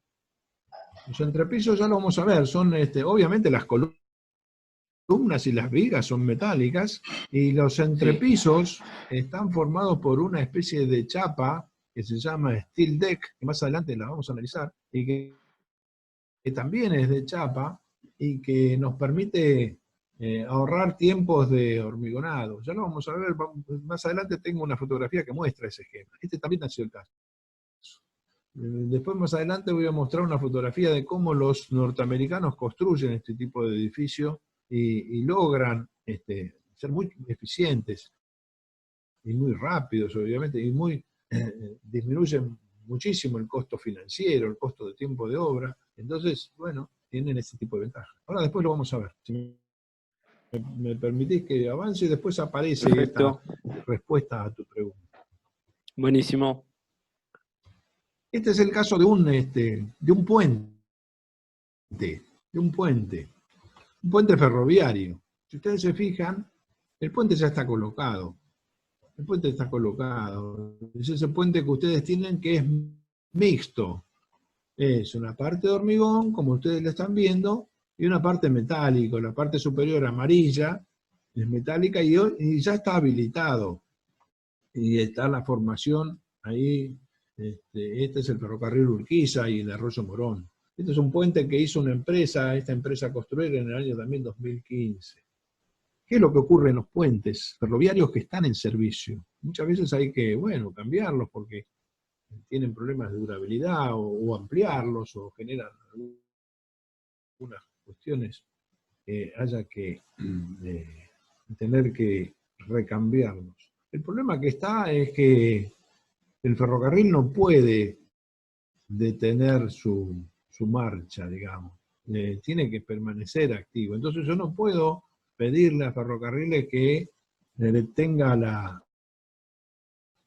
los entrepisos ya lo vamos a ver, son obviamente las columnas y las vigas son metálicas, y los entrepisos están formados por una especie de chapa que se llama steel deck, que más adelante la vamos a analizar, y que también es de chapa y que nos permite ahorrar tiempos de hormigonado. Ya lo vamos a ver, más adelante tengo una fotografía que muestra ese esquema. Este también ha sido el caso. Después más adelante voy a mostrar una fotografía de cómo los norteamericanos construyen este tipo de edificio y logran ser muy eficientes y muy rápidos, obviamente, y disminuyen muchísimo el costo financiero, el costo de tiempo de obra. Entonces, bueno, tienen ese tipo de ventajas. Ahora después lo vamos a ver. Si me permitís que avance y después aparece Perfecto. esta respuesta a tu pregunta. Buenísimo. Este es el caso de un puente, un puente ferroviario. Si ustedes se fijan, el puente ya está colocado. El puente está colocado. Es ese puente que ustedes tienen que es mixto. Es una parte de hormigón, como ustedes lo están viendo, y una parte metálica. La parte superior amarilla es metálica y ya está habilitado. Y está la formación ahí. Este es el ferrocarril Urquiza y el Arroyo Morón. Este es un puente que hizo esta empresa construir en el año también 2015. ¿Qué es lo que ocurre en los puentes ferroviarios que están en servicio? Muchas veces hay que, bueno, cambiarlos porque tienen problemas de durabilidad o ampliarlos o generan algunas cuestiones que haya que tener que recambiarlos. El problema que está es que el ferrocarril no puede detener su marcha, digamos. Tiene que permanecer activo. Entonces yo no puedo pedirle a ferrocarriles que detenga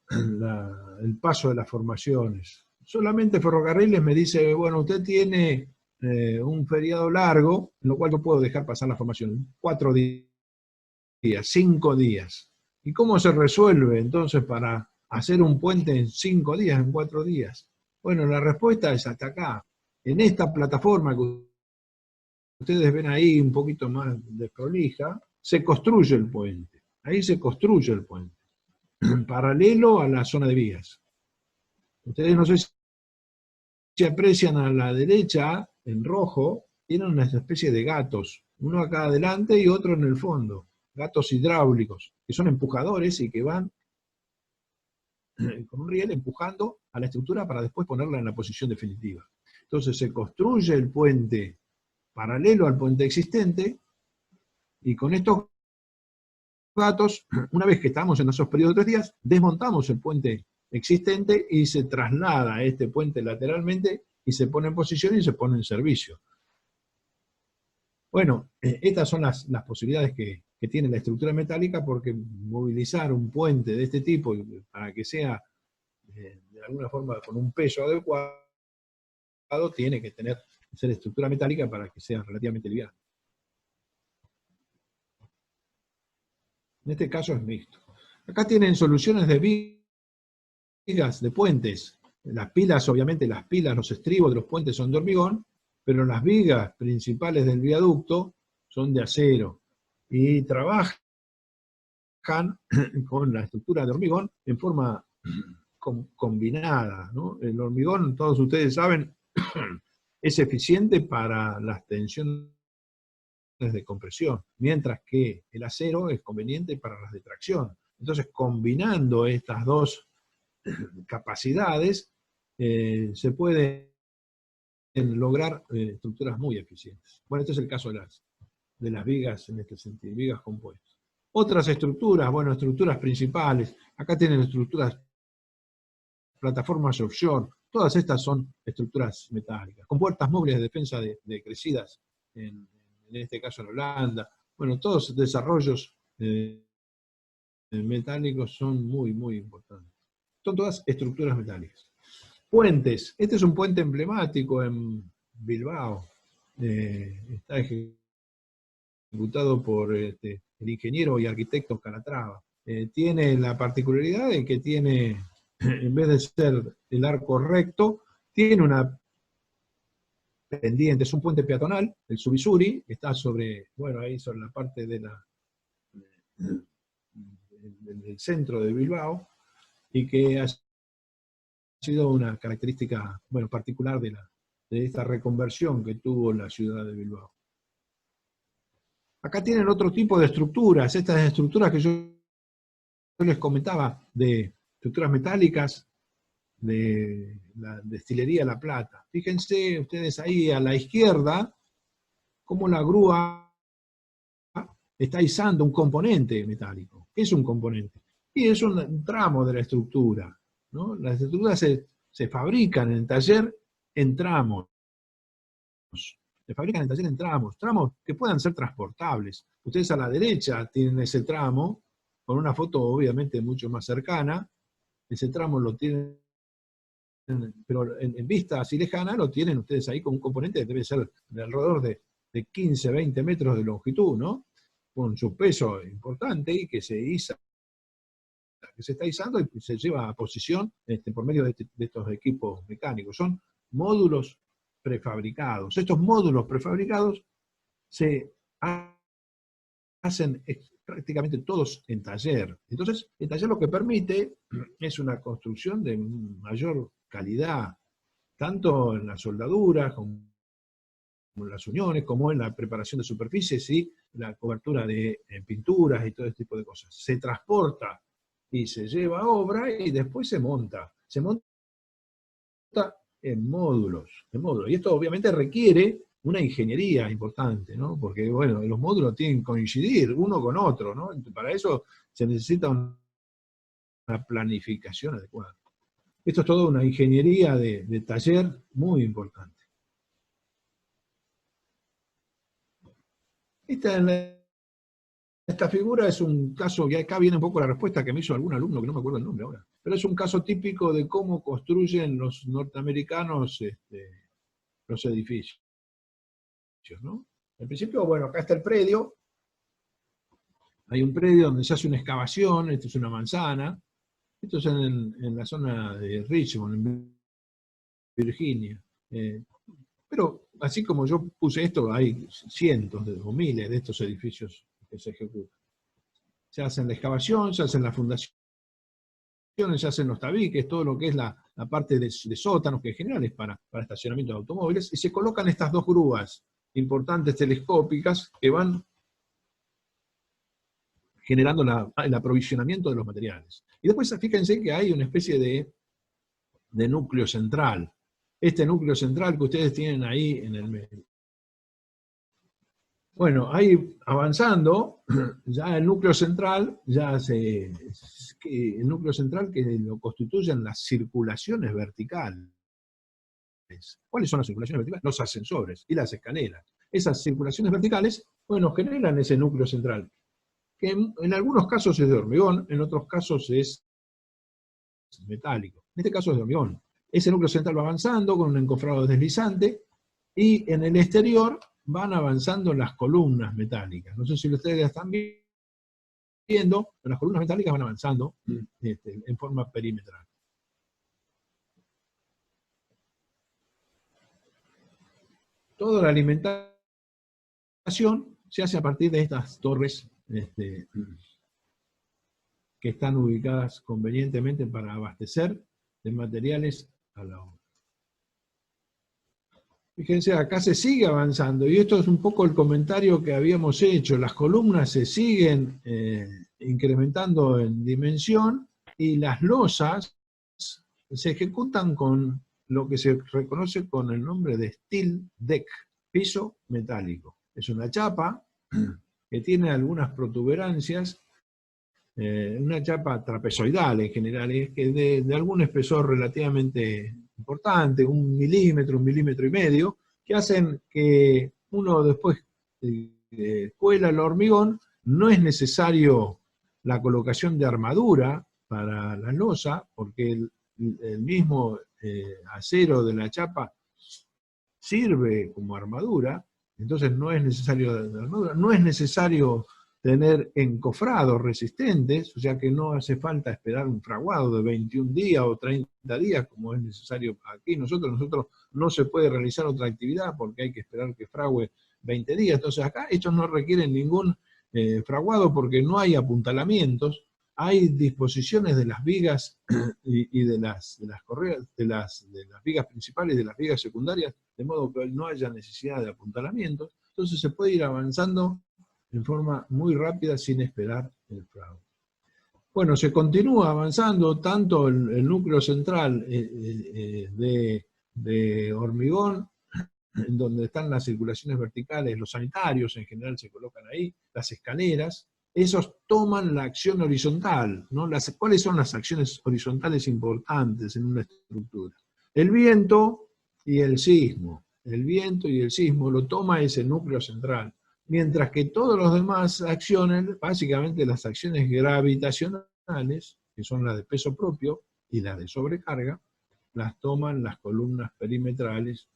el paso de las formaciones. Solamente ferrocarriles me dice, bueno, usted tiene un feriado largo, en lo cual yo puedo dejar pasar la formación. 4 días, 5 días. ¿Y cómo se resuelve entonces para hacer un puente en 5 días, en 4 días? Bueno, la respuesta es hasta acá. En esta plataforma que ustedes ven ahí un poquito más desprolija, se construye el puente. Ahí se construye el puente, paralelo a la zona de vías. Ustedes no sé si aprecian a la derecha, en rojo, tienen una especie de gatos, uno acá adelante y otro en el fondo, gatos hidráulicos, que son empujadores y que van con un riel empujando a la estructura para después ponerla en la posición definitiva. Entonces se construye el puente paralelo al puente existente, y con estos gatos, una vez que estamos en esos periodos de 3 días, desmontamos el puente existente y se traslada este puente lateralmente y se pone en posición y se pone en servicio. Bueno, estas son las posibilidades que tiene la estructura metálica, porque movilizar un puente de este tipo para que sea de alguna forma con un peso adecuado, tiene que ser estructura metálica para que sea relativamente liviana. En este caso es mixto. Acá tienen soluciones de vigas, de puentes. Las pilas, obviamente, los estribos de los puentes son de hormigón, pero las vigas principales del viaducto son de acero. Y trabajan con la estructura de hormigón en forma combinada, ¿no? El hormigón, todos ustedes saben, es eficiente para las tensiones de compresión, mientras que el acero es conveniente para las de tracción. Entonces, combinando estas dos capacidades, se pueden lograr estructuras muy eficientes. Bueno, este es el caso de las vigas en este sentido, vigas compuestas. Otras estructuras, bueno, estructuras principales, acá tienen estructuras, plataformas offshore, todas estas son estructuras metálicas, con puertas móviles de defensa de crecidas, en este caso en Holanda. Bueno, todos desarrollos metálicos son muy, muy importantes. Son todas estructuras metálicas. Puentes. Este es un puente emblemático en Bilbao. Está ejecutado por el ingeniero y arquitecto Calatrava. Tiene la particularidad de que tiene, en vez de ser el arco recto, tiene una pendiente, es un puente peatonal, el Subisuri, que está sobre, bueno, ahí sobre la parte del centro de Bilbao, y que ha sido una característica, bueno, particular de esta reconversión que tuvo la ciudad de Bilbao. Acá tienen otro tipo de estructuras, estas estructuras que yo les comentaba, de estructuras metálicas, de la destilería La Plata. Fíjense ustedes ahí a la izquierda, cómo la grúa está izando un componente metálico. ¿Qué es un componente? Y es un tramo de la estructura, ¿no? Las estructuras se fabrican en el taller en tramos. Se fabrican en el taller en tramos que puedan ser transportables. Ustedes a la derecha tienen ese tramo, con una foto obviamente mucho más cercana. Ese tramo lo tienen, pero en vista así lejana, lo tienen ustedes ahí con un componente que debe ser de alrededor de 15, 20 metros de longitud, ¿no? Con su peso importante y que se iza, que se está izando y se lleva a posición por medio de estos equipos mecánicos. Son módulos prefabricados. Estos módulos prefabricados se hacen prácticamente todos en taller. Entonces, el taller lo que permite es una construcción de mayor calidad, tanto en las soldaduras, como en las uniones, como en la preparación de superficies y la cobertura de pinturas y todo este tipo de cosas. Se transporta y se lleva a obra y después se monta. Se monta en módulos. Y esto obviamente requiere una ingeniería importante, ¿no? Porque, bueno, los módulos tienen que coincidir uno con otro, ¿no? Para eso se necesita una planificación adecuada. Esto es toda una ingeniería de taller muy importante. Esta figura es un caso, y acá viene un poco la respuesta que me hizo algún alumno, que no me acuerdo el nombre ahora, pero es un caso típico de cómo construyen los norteamericanos los edificios, ¿no? En principio, bueno, acá está el predio, hay un predio donde se hace una excavación, esto es una manzana, esto es en la zona de Richmond, en Virginia. Pero así como yo puse esto, hay cientos o miles de estos edificios que se ejecutan. Se hacen la excavación, se hacen las fundaciones, se hacen los tabiques, todo lo que es la parte de sótanos, que en general es para estacionamiento de automóviles, y se colocan estas dos grúas importantes telescópicas que van generando el aprovisionamiento de los materiales. Y después fíjense que hay una especie de núcleo central. Este núcleo central que ustedes tienen ahí en el medio. Bueno, ahí avanzando, ya el núcleo central, el núcleo central que lo constituyen las circulaciones verticales. ¿Cuáles son las circulaciones verticales? Los ascensores y las escaleras. Esas circulaciones verticales, bueno, generan ese núcleo central, que en algunos casos es de hormigón, en otros casos es metálico. En este caso es de hormigón. Ese núcleo central va avanzando con un encofrado deslizante, y en el exterior van avanzando las columnas metálicas. No sé si ustedes la están viendo, pero las columnas metálicas van avanzando en forma perimetral. Toda la alimentación se hace a partir de estas torres que están ubicadas convenientemente para abastecer de materiales a la obra. Fíjense, acá se sigue avanzando, y esto es un poco el comentario que habíamos hecho. Las columnas se siguen incrementando en dimensión, y las losas se ejecutan con lo que se reconoce con el nombre de steel deck, piso metálico. Es una chapa que tiene algunas protuberancias, una chapa trapezoidal en general, es que de algún espesor relativamente importante, 1 milímetro, 1,5 milímetros, que hacen que uno después cuela el hormigón. No es necesario la colocación de armadura para la losa, porque el mismo acero de la chapa sirve como armadura, Entonces no es necesario de armadura, no es necesario tener encofrados resistentes, o sea que no hace falta esperar un fraguado de 21 días o 30 días, como es necesario aquí. Nosotros no se puede realizar otra actividad porque hay que esperar que frague 20 días. Entonces acá estos no requieren ningún fraguado porque no hay apuntalamientos, hay disposiciones de las vigas y de las correas, de las vigas principales y de las vigas secundarias, de modo que no haya necesidad de apuntalamientos. Entonces se puede ir avanzando en forma muy rápida sin esperar el fraude. Bueno, se continúa avanzando tanto el núcleo central de hormigón, en donde están las circulaciones verticales, los sanitarios en general se colocan ahí, las escaleras, esos toman la acción horizontal, ¿no? ¿Cuáles son las acciones horizontales importantes en una estructura? El viento y el sismo. El viento y el sismo lo toma ese núcleo central, mientras que todas las demás acciones, básicamente las acciones gravitacionales, que son las de peso propio y las de sobrecarga, las toman las columnas perimetrales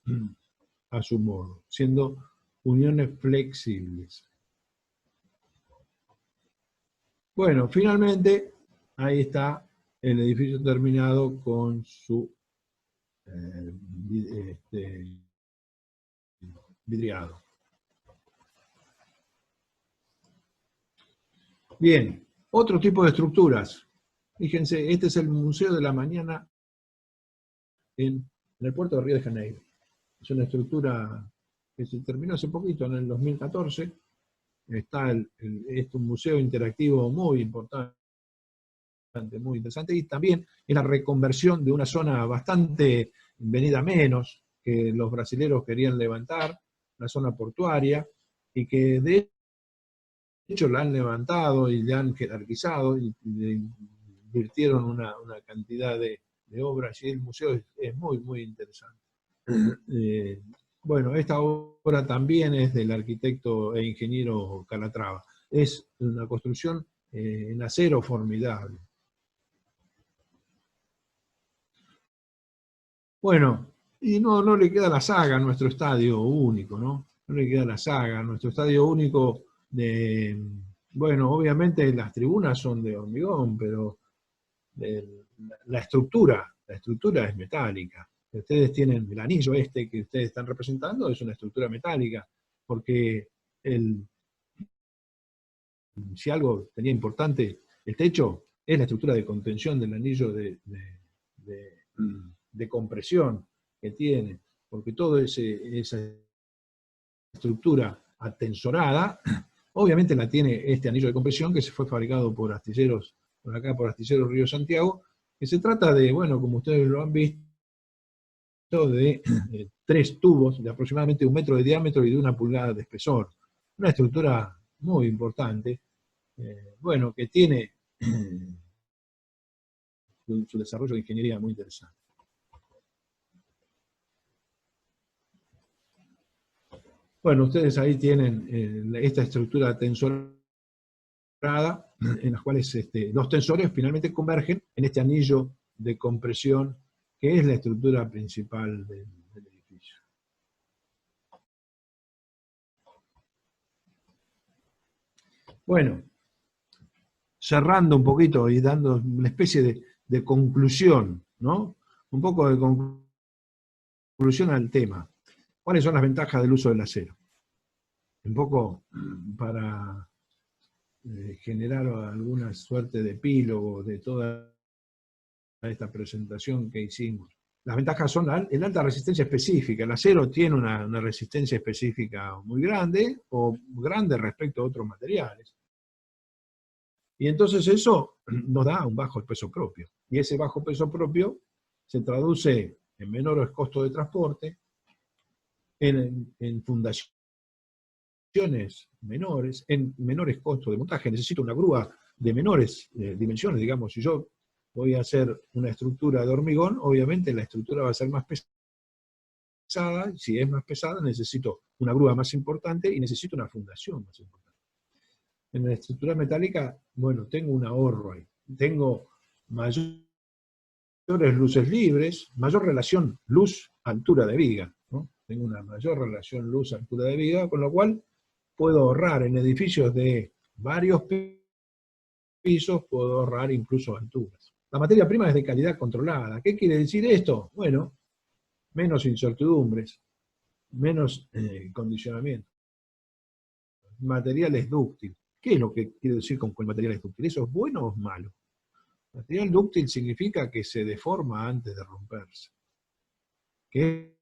a su modo, siendo uniones flexibles. Bueno, finalmente, ahí está el edificio terminado con su vidriado. Bien, otro tipo de estructuras. Fíjense, este es el Museo de la Mañana en el puerto de Río de Janeiro. Es una estructura que se terminó hace poquito, en el 2014. Está es un museo interactivo muy importante, muy interesante, y también es la reconversión de una zona bastante venida menos, que los brasileros querían levantar, la zona portuaria, y que de hecho la han levantado y la han jerarquizado, y le invirtieron una cantidad de obras, y el museo es muy, muy interesante. Bueno, esta obra también es del arquitecto e ingeniero Calatrava. Es una construcción en acero formidable. Bueno, y no le queda la saga a nuestro estadio único, ¿no? No le queda la saga a nuestro estadio único de... Bueno, obviamente las tribunas son de hormigón, pero la estructura es metálica. Ustedes tienen el anillo este que ustedes están representando, es una estructura metálica, porque si algo tenía importante el techo, es la estructura de contención del anillo de compresión que tiene, porque toda esa estructura atensorada, obviamente la tiene este anillo de compresión que se fue fabricado por Astilleros, por acá por Astilleros Río Santiago, que se trata de, bueno, como ustedes lo han visto, de 3 tubos de aproximadamente 1 metro de diámetro y de 1 pulgada de espesor. Una estructura muy importante, bueno, que tiene su desarrollo de ingeniería muy interesante. Bueno, ustedes ahí tienen esta estructura tensorada, en las cuales los tensores finalmente convergen en este anillo de compresión, que es la estructura principal del edificio. Bueno, cerrando un poquito y dando una especie de conclusión, ¿no? Un poco de conclusión al tema. ¿Cuáles son las ventajas del uso del acero? Un poco para generar alguna suerte de epílogo de toda esta presentación que hicimos. Las ventajas son el alta resistencia específica. El acero tiene una resistencia específica muy grande, o grande respecto a otros materiales. Y entonces eso nos da un bajo peso propio. Y ese bajo peso propio se traduce en menores costos de transporte, en fundaciones menores, en menores costos de montaje. Necesito una grúa de menores dimensiones, digamos. Si yo voy a hacer una estructura de hormigón, obviamente la estructura va a ser más pesada. Si es más pesada, necesito una grúa más importante y necesito una fundación más importante. En la estructura metálica, bueno, tengo un ahorro ahí. Tengo mayores luces libres, mayor relación luz-altura de viga, ¿no? tengo una mayor relación luz-altura de viga, con lo cual puedo ahorrar en edificios de varios pisos, puedo ahorrar incluso alturas. La materia prima es de calidad controlada. ¿Qué quiere decir esto? Bueno, menos incertidumbres, menos condicionamiento. Material es dúctil. ¿Qué es lo que quiere decir con que el material es dúctil? ¿Eso es bueno o es malo? Material dúctil significa que se deforma antes de romperse. Que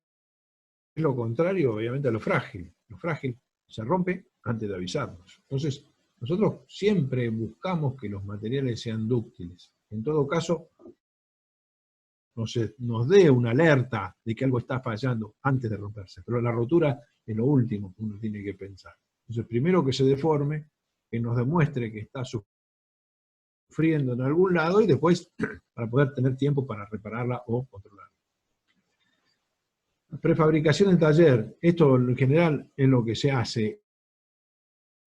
es lo contrario, obviamente, a lo frágil. Lo frágil se rompe antes de avisarnos. Entonces, nosotros siempre buscamos que los materiales sean dúctiles. En todo caso, nos dé una alerta de que algo está fallando antes de romperse. Pero la rotura es lo último que uno tiene que pensar. Entonces, primero que se deforme, que nos demuestre que está sufriendo en algún lado y después para poder tener tiempo para repararla o controlarla. Prefabricación en taller. Esto en general es lo que se hace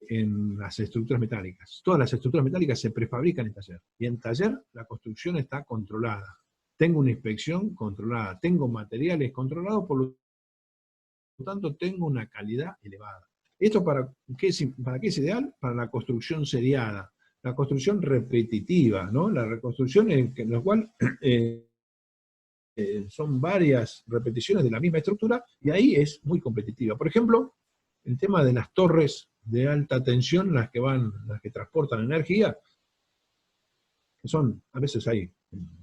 en las estructuras metálicas. Todas las estructuras metálicas se prefabrican en taller. Y en taller la construcción está controlada. Tengo una inspección controlada. Tengo materiales controlados, por lo tanto tengo una calidad elevada. ¿Esto para qué es ideal? Para la construcción seriada. La construcción repetitiva, ¿no? La reconstrucción en la cual son varias repeticiones de la misma estructura y ahí es muy competitiva. Por ejemplo, el tema de las torres de alta tensión, las que transportan energía, que son, a veces hay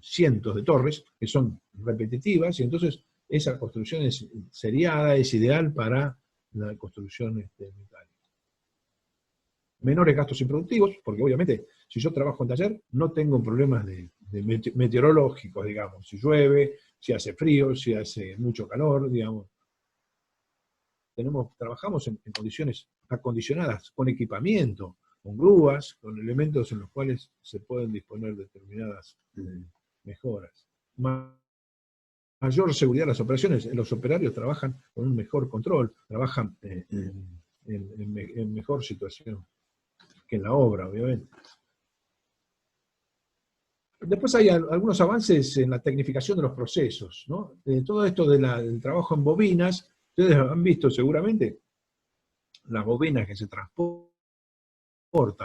cientos de torres que son repetitivas y entonces esa construcción es seriada, es ideal para la construcción metálica. Menores gastos improductivos, porque obviamente si yo trabajo en taller no tengo problemas de meteorológicos, digamos, si llueve, si hace frío, si hace mucho calor, digamos. Trabajamos en condiciones acondicionadas, con equipamiento, con grúas, con elementos en los cuales se pueden disponer determinadas mejoras. Mayor seguridad en las operaciones, los operarios trabajan con un mejor control, trabajan en mejor situación que en la obra, obviamente. Después hay algunos avances en la tecnificación de los procesos, ¿no? Todo esto del trabajo en bobinas, ustedes han visto seguramente las bobinas que se transportan,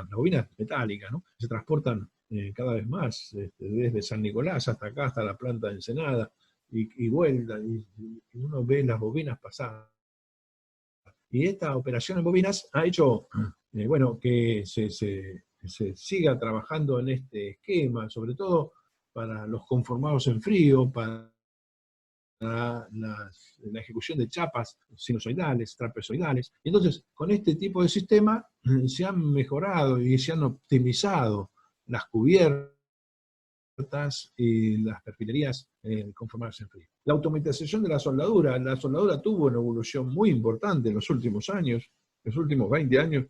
las bobinas metálicas, ¿no? Se transportan cada vez más, desde San Nicolás hasta acá, hasta la planta de Ensenada, y vuelta, y uno ve las bobinas pasar. Y esta operación en bobinas ha hecho, bueno, que se siga trabajando en este esquema, sobre todo para los conformados en frío, para la ejecución de chapas sinusoidales, trapezoidales. Entonces, con este tipo de sistema se han mejorado y se han optimizado las cubiertas y las perfilerías conformadas en frío. La automatización de la soldadura tuvo una evolución muy importante en los últimos años, los últimos 20 años,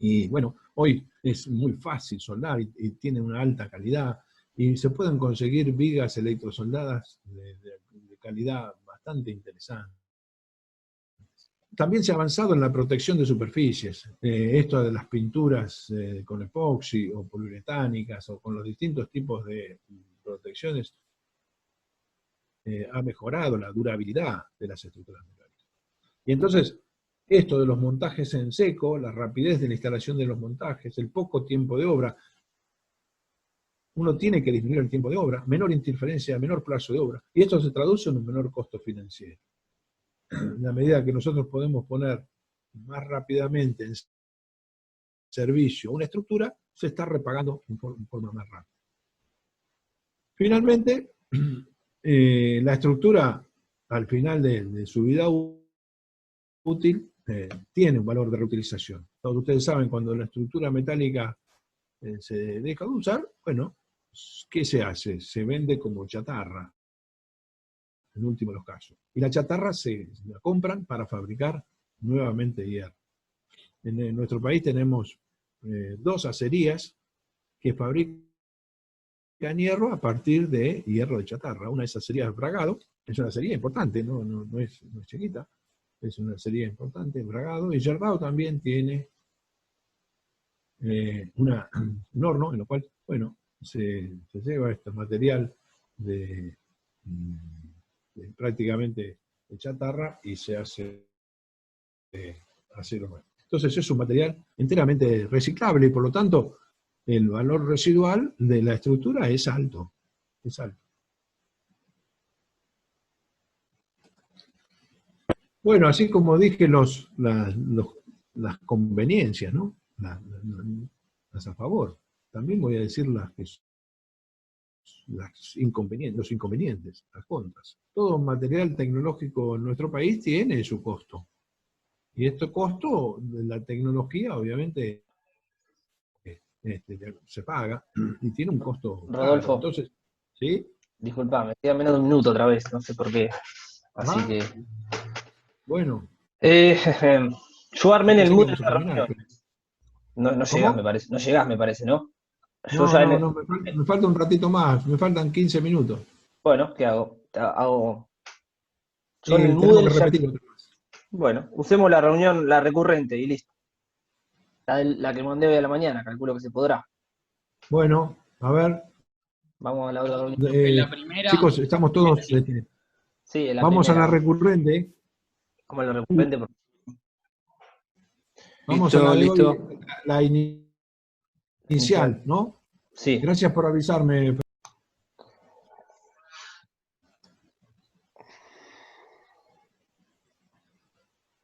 y bueno, hoy es muy fácil soldar y tiene una alta calidad, y se pueden conseguir vigas electrosoldadas de calidad bastante interesante. También se ha avanzado en la protección de superficies. Esto de las pinturas con epoxi o poliuretánicas o con los distintos tipos de protecciones ha mejorado la durabilidad de las estructuras metálicas. Y entonces, esto de los montajes en seco, la rapidez de la instalación de los montajes, el poco tiempo de obra, uno tiene que disminuir el tiempo de obra, menor interferencia, menor plazo de obra, y esto se traduce en un menor costo financiero. En la medida que nosotros podemos poner más rápidamente en servicio una estructura, se está repagando en forma más rápida. Finalmente, la estructura, al final de su vida útil, tiene un valor de reutilización. Todos ustedes saben, cuando la estructura metálica se deja de usar, bueno, ¿qué se hace? Se vende como chatarra, en último de los casos. Y la chatarra se la compran para fabricar nuevamente hierro. En nuestro país tenemos 2 acerías que fabrican hierro a partir de hierro de chatarra. Una de esas acerías es Bragado, es una acería importante, no es chiquita, es una acería importante, Bragado, y Gerdau también tiene un horno en lo cual, bueno, se lleva este material de prácticamente de chatarra y se hace acero nuevo. Entonces es un material enteramente reciclable y por lo tanto el valor residual de la estructura es alto. Es alto. Bueno, así como dije las conveniencias, ¿no? Las a favor. También voy a decir los inconvenientes, las contras. Todo material tecnológico en nuestro país tiene su costo. Y este costo de la tecnología, obviamente, se paga y tiene un costo Rodolfo. caro. Entonces, ¿sí? Disculpa, me queda menos de un minuto otra vez, no sé por qué. Así Ajá. que. Bueno. Yo armé en el Moodle la terminar, reunión. No llegás, me parece. No llegás, me parece, ¿no? Yo No, ya no, me falta un ratito más, me faltan 15 minutos. Bueno, ¿qué hago? Hago. Sí, Yo en el tenemos Moodle que ya. repetir otra vez. Bueno, usemos la reunión, la recurrente y listo. La que mandé hoy a la mañana, calculo que se podrá. Bueno, a ver. Vamos a la otra reunión. En la primera. Chicos, estamos todos. Sí, en la Vamos primera. a la recurrente. Como la recurrente. Vamos Listo, a la de listo. hoy, la inicial, ¿no? Sí. Gracias por avisarme.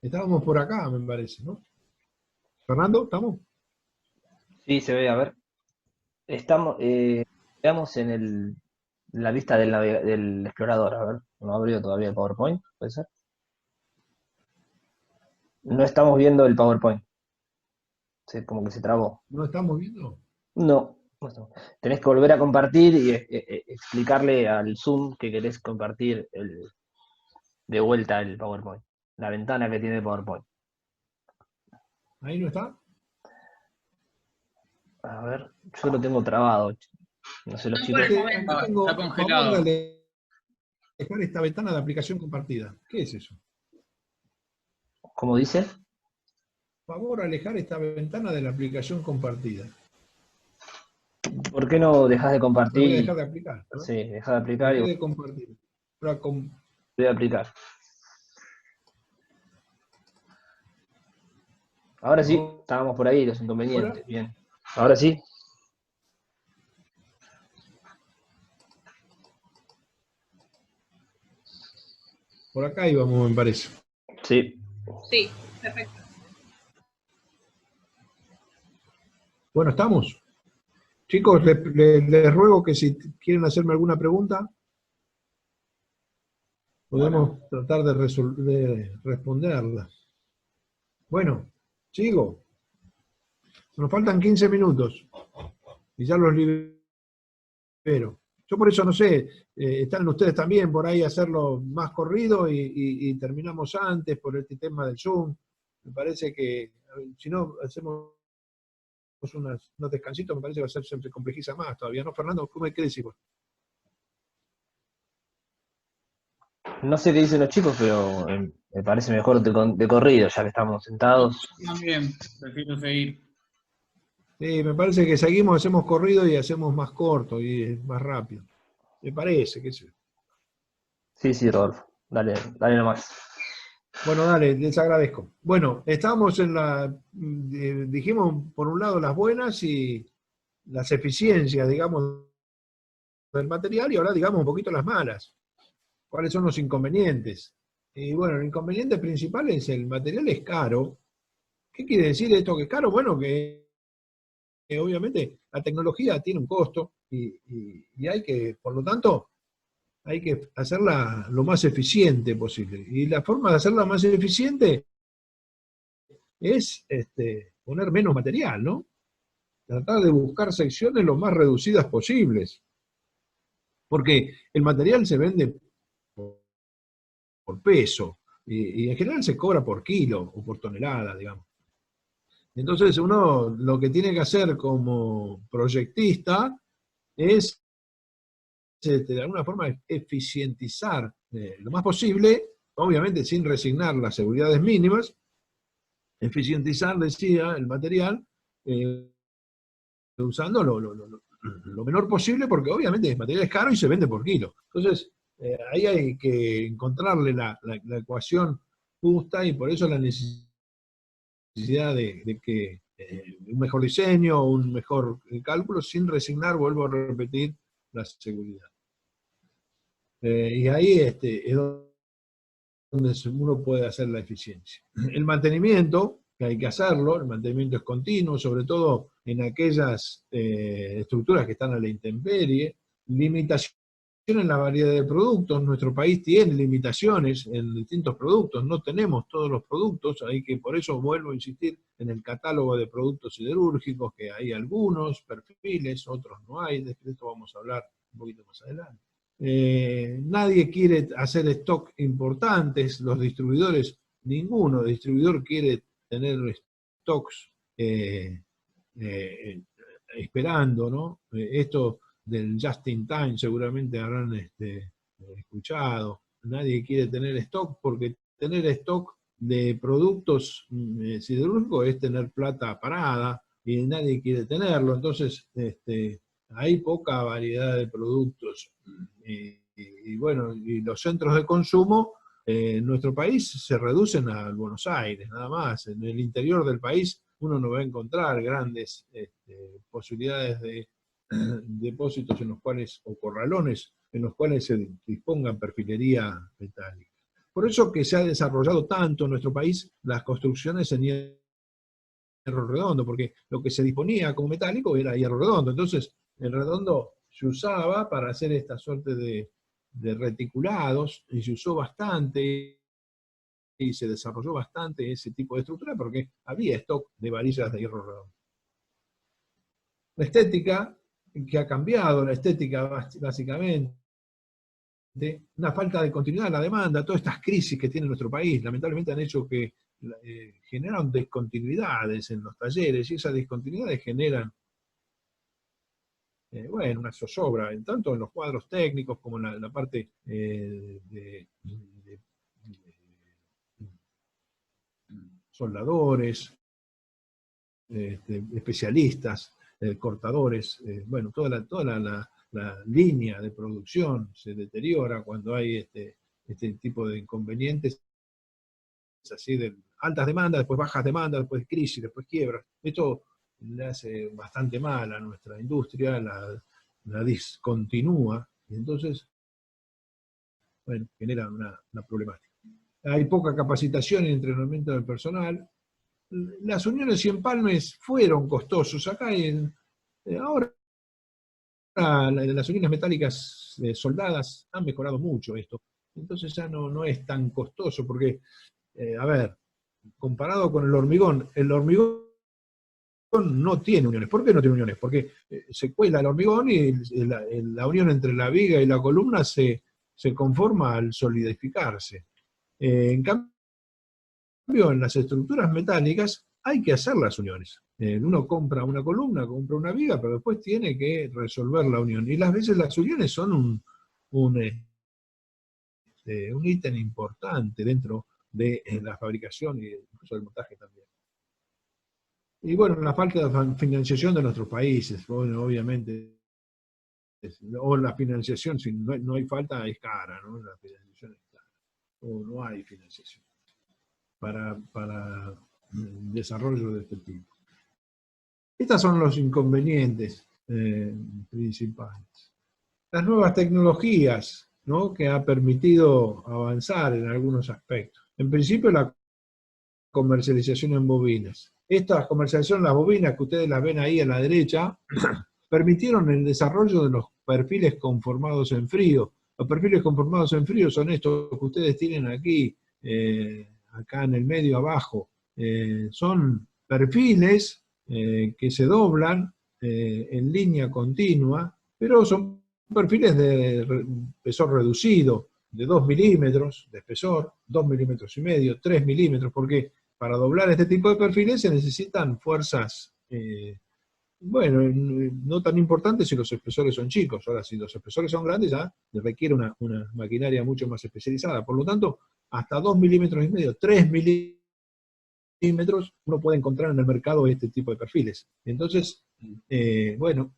Estábamos por acá, me parece, ¿no? Fernando, ¿estamos? Sí, se ve, a ver. Veamos en la vista del explorador, a ver. No abrió todavía el PowerPoint, ¿puede ser? No estamos viendo el PowerPoint. Como que se trabó. ¿No estamos viendo? No. Tenés que volver a compartir y explicarle al Zoom que querés compartir de vuelta el PowerPoint. La ventana que tiene el PowerPoint. ¿Ahí no está? A ver, yo lo tengo trabado. No sé, los chicos. Acá tengo, Está congelado. favor de dejar esta ventana de aplicación compartida. ¿Qué es eso? ¿Cómo dice? Favor alejar esta ventana de la aplicación compartida. ¿Por qué no dejas de La voy a compartir? dejar de aplicar, ¿no? Sí, deja de aplicar y Voy voy de compartir. a aplicar. Ahora sí, estábamos por ahí, los inconvenientes. ¿Ahora? Bien. Ahora sí. Por acá íbamos, me parece. Sí. Sí, perfecto. Bueno, ¿estamos? Chicos, les ruego que si quieren hacerme alguna pregunta, podemos tratar de responderla. Bueno, sigo. Nos faltan 15 minutos y ya los libero. Yo por eso no sé, están ustedes también por ahí a hacerlo más corrido y terminamos antes por este tema del Zoom. Me parece que, si no, hacemos unos descansitos, me parece que se complejiza más todavía, ¿no, Fernando? ¿Cómo me decís vos? No sé qué dicen los chicos, pero me parece mejor de corrido, ya que estamos sentados. También, prefiero seguir. Sí, me parece que seguimos, hacemos corrido y hacemos más corto y es más rápido. Me parece, qué sé yo. Sí, Rodolfo. Dale nomás. Bueno, dale, les agradezco. Bueno, estábamos dijimos por un lado las buenas y las eficiencias, digamos, del material y ahora digamos un poquito las malas. ¿Cuáles son los inconvenientes? Y bueno, el inconveniente principal es el material es caro. ¿Qué quiere decir esto que es caro? Bueno, que obviamente la tecnología tiene un costo y hay que, por lo tanto, hay que hacerla lo más eficiente posible. Y la forma de hacerla más eficiente es poner menos material, ¿no? Tratar de buscar secciones lo más reducidas posibles. Porque el material se vende por peso y en general se cobra por kilo o por tonelada, digamos. Entonces uno lo que tiene que hacer como proyectista es de alguna forma eficientizar lo más posible, obviamente sin resignar las seguridades mínimas, eficientizar, decía, el material, usando lo menor posible, porque obviamente el material es caro y se vende por kilo. Entonces, Ahí hay que encontrarle la ecuación justa, y por eso la necesidad de que un mejor diseño, un mejor cálculo, sin resignar, vuelvo a repetir, la seguridad. Y ahí es donde uno puede hacer la eficiencia. El mantenimiento, que hay que hacerlo, el mantenimiento es continuo, sobre todo en aquellas estructuras que están a la intemperie, limitación en la variedad de productos. Nuestro país tiene limitaciones en distintos productos, no tenemos todos los productos, ahí que por eso vuelvo a insistir en el catálogo de productos siderúrgicos, que hay algunos perfiles, otros no hay, de esto vamos a hablar un poquito más adelante. Nadie quiere hacer stock importantes, los distribuidores, ninguno distribuidor quiere tener stocks esperando, ¿no? Esto del just in time seguramente habrán escuchado. Nadie quiere tener stock, porque tener stock de productos siderúrgicos es tener plata parada, y nadie quiere tenerlo. Entonces hay poca variedad de productos. Y bueno, y los centros de consumo en nuestro país se reducen a Buenos Aires, nada más. En el interior del país uno no va a encontrar grandes posibilidades de depósitos en los cuales, o corralones en los cuales se dispongan perfilería metálica. Por eso que se ha desarrollado tanto en nuestro país las construcciones en hierro redondo, porque lo que se disponía como metálico era hierro redondo. Entonces el redondo se usaba para hacer esta suerte de reticulados, y se usó bastante y se desarrolló bastante ese tipo de estructura porque había stock de varillas de hierro redondo. La estética, que ha cambiado, la estética básicamente, una falta de continuidad en la demanda, todas estas crisis que tiene nuestro país, lamentablemente han hecho que generaron discontinuidades en los talleres, y esas discontinuidades generan bueno, una zozobra, tanto en los cuadros técnicos como en la parte de soldadores, especialistas, cortadores, bueno, toda la línea de producción se deteriora cuando hay este tipo de inconvenientes, así de altas demandas, después bajas demandas, después crisis, después quiebras. Esto le hace bastante mal a nuestra industria, la discontinúa, y entonces, bueno, genera una problemática. Hay poca capacitación y entrenamiento del personal. Las uniones y empalmes fueron costosos. Acá ahora las uniones metálicas soldadas han mejorado mucho esto. Entonces ya no es tan costoso, porque, a ver, comparado con el hormigón no tiene uniones. ¿Por qué no tiene uniones? Porque se cuela el hormigón, y la unión entre la viga y la columna se conforma al solidificarse. En cambio, en las estructuras metálicas hay que hacer las uniones. Uno compra una columna, compra una viga, pero después tiene que resolver la unión. Y las veces las uniones son un ítem importante dentro de la fabricación y incluso del montaje también. Y bueno, la falta de financiación de nuestros países, bueno, obviamente, o la financiación, si no hay falta, es cara, ¿no? La financiación es cara, o no hay financiación para desarrollo de este tipo. Estos son los inconvenientes principales. Las nuevas tecnologías, ¿no?, que ha permitido avanzar en algunos aspectos. En principio, la comercialización en bobinas. Esta comercialización, las bobinas que ustedes las ven ahí a la derecha, permitieron el desarrollo de los perfiles conformados en frío. Los perfiles conformados en frío son estos que ustedes tienen aquí, acá en el medio abajo. Son perfiles que se doblan en línea continua, pero son perfiles de espesor reducido, de 2 milímetros de espesor, 2 milímetros y medio, 3 milímetros, porque para doblar este tipo de perfiles se necesitan fuerzas, bueno, no tan importantes si los espesores son chicos. Ahora, si los espesores son grandes, ya requiere una maquinaria mucho más especializada. Por lo tanto, hasta 2 milímetros y medio, 3 milímetros, uno puede encontrar en el mercado este tipo de perfiles. Entonces, bueno,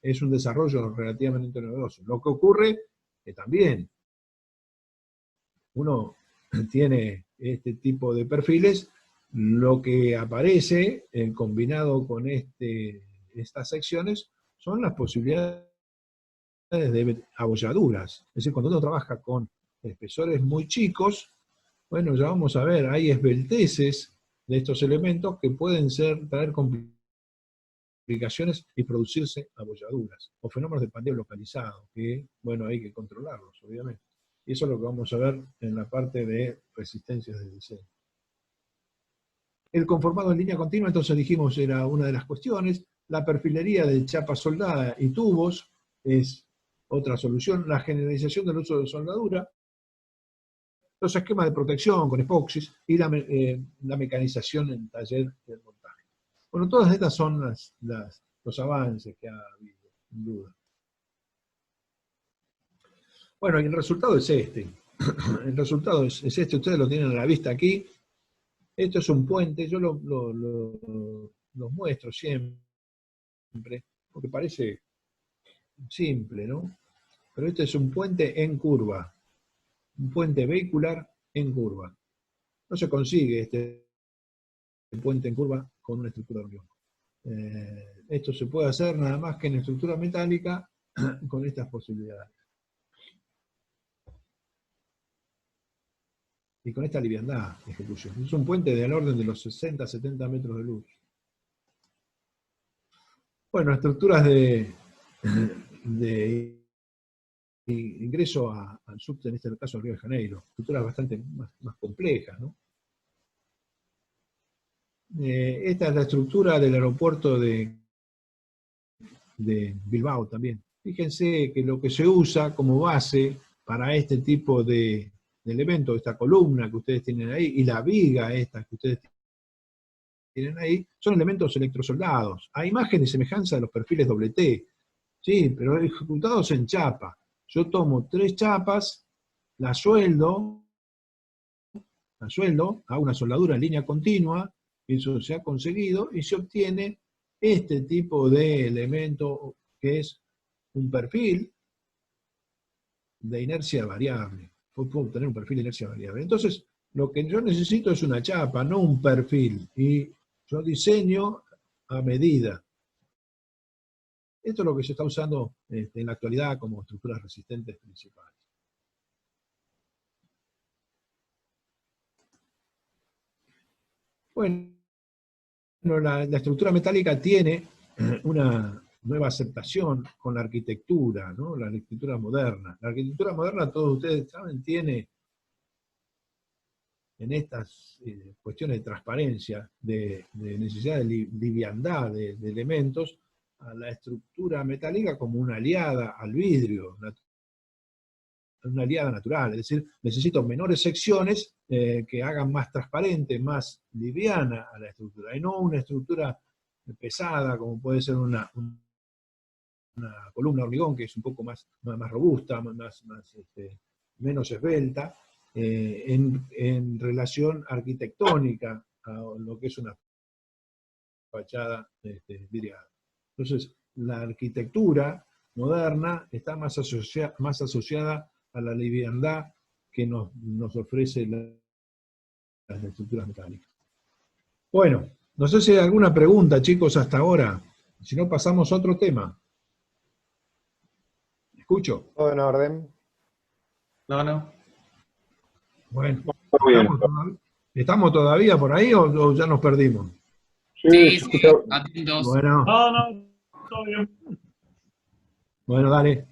es un desarrollo relativamente novedoso. Lo que ocurre que también uno tiene este tipo de perfiles, lo que aparece combinado con estas secciones son las posibilidades de abolladuras. Es decir, cuando uno trabaja con espesores muy chicos, bueno, ya vamos a ver, hay esbelteces de estos elementos que pueden traer complicaciones y producirse abolladuras, o fenómenos de pandeo localizado, que, bueno, hay que controlarlos, obviamente. Y eso es lo que vamos a ver en la parte de resistencias de diseño. El conformado en línea continua, entonces dijimos, era una de las cuestiones. La perfilería de chapa soldada y tubos es otra solución. La generalización del uso de soldadura. Los esquemas de protección con epoxis y la mecanización en taller de montaje. Bueno, todas estas son los avances que ha habido, sin duda. Bueno, y el resultado es este. El resultado es este, ustedes lo tienen a la vista aquí. Esto es un puente, yo los muestro siempre, porque parece simple, ¿no? Pero este es un puente en curva, un puente vehicular en curva. No se consigue este puente en curva con una estructura de hormigón. Esto se puede hacer nada más que en estructura metálica con estas posibilidades. Y con esta liviandad de ejecución. Es un puente del orden de los 60-70 metros de luz. Bueno, estructuras de ingreso al subte, en este caso al Río de Janeiro. Estructuras bastante más complejas, ¿no? Esta es la estructura del aeropuerto de Bilbao también. Fíjense que lo que se usa como base para este tipo de elemento, esta columna que ustedes tienen ahí, y la viga esta que ustedes tienen ahí, son elementos electrosoldados, a imagen y semejanza de los perfiles T, ¿sí? Pero ejecutados en chapa. Yo tomo 3 chapas, las sueldo, hago una soldadura en línea continua, eso se ha conseguido, y se obtiene este tipo de elemento que es un perfil de inercia variable. Puedo obtener un perfil de inercia variable. Entonces, lo que yo necesito es una chapa, no un perfil. Y yo diseño a medida. Esto es lo que se está usando en la actualidad como estructuras resistentes principales. Bueno, la estructura metálica tiene una nueva aceptación con la arquitectura, ¿no? La arquitectura moderna. La arquitectura moderna, todos ustedes saben, tiene en estas cuestiones de transparencia, de necesidad de liviandad de elementos, a la estructura metálica como una aliada al vidrio, una aliada natural, es decir, necesito menores secciones que hagan más transparente, más liviana a la estructura, y no una estructura pesada como puede ser una columna de hormigón, que es un poco más robusta, menos esbelta, en relación arquitectónica a lo que es una fachada vidriada. Entonces, la arquitectura moderna está más asociada a la liviandad que nos ofrece las estructuras metálicas. Bueno, no sé si hay alguna pregunta, chicos, hasta ahora. Si no, pasamos a otro tema. ¿Escucho? Todo en orden. No. Bueno, Todo bien. ¿estamos todavía por ahí o ya nos perdimos? Sí, Sí, atentos. Bueno. No, todo bien. Bueno, dale.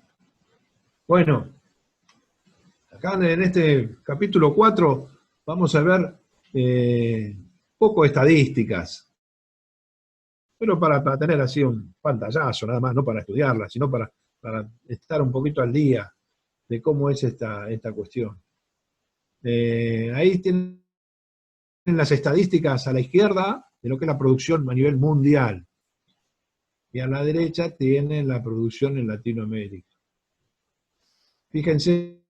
Bueno, acá en este capítulo 4 vamos a ver poco de estadísticas, pero para tener así un pantallazo nada más, no para estudiarla, sino para estar un poquito al día de cómo es esta cuestión. Ahí tienen las estadísticas a la izquierda de lo que es la producción a nivel mundial. Y a la derecha tienen la producción en Latinoamérica. Fíjense,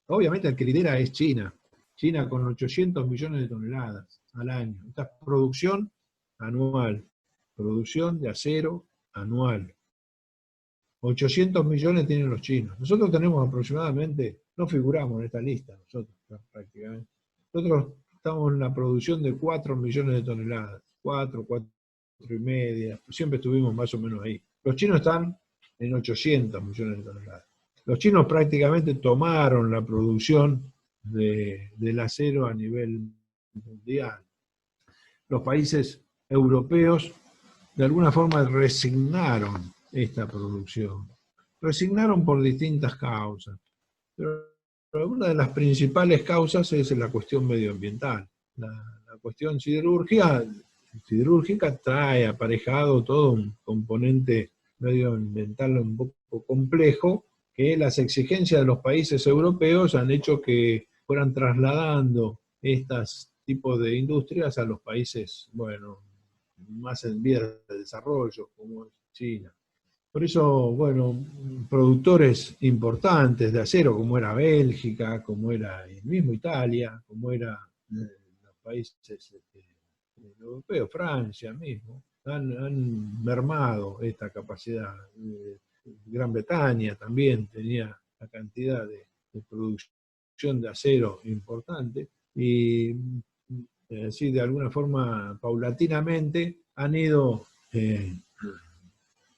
obviamente el que lidera es China. China con 800 millones de toneladas al año. Esta es producción anual. Producción de acero anual. 800 millones tienen los chinos. Nosotros tenemos aproximadamente, no figuramos en esta lista, nosotros prácticamente. Nosotros estamos en la producción de 4 millones de toneladas, 4 y media, siempre estuvimos más o menos ahí. Los chinos están en 800 millones de toneladas. Los chinos prácticamente tomaron la producción del acero a nivel mundial. Los países europeos de alguna forma resignaron esta producción. Resignaron por distintas causas, pero una de las principales causas es la cuestión medioambiental. La cuestión siderúrgica trae aparejado todo un componente medioambiental un poco complejo, que las exigencias de los países europeos han hecho que fueran trasladando estos tipos de industrias a los países, bueno, más en vías de desarrollo, como China. Por eso, bueno, productores importantes de acero, como era Bélgica, como era el mismo Italia, como era los países europeos, Francia mismo, han mermado esta capacidad. Gran Bretaña también tenía la cantidad de producción de acero importante, y así de alguna forma, paulatinamente, han ido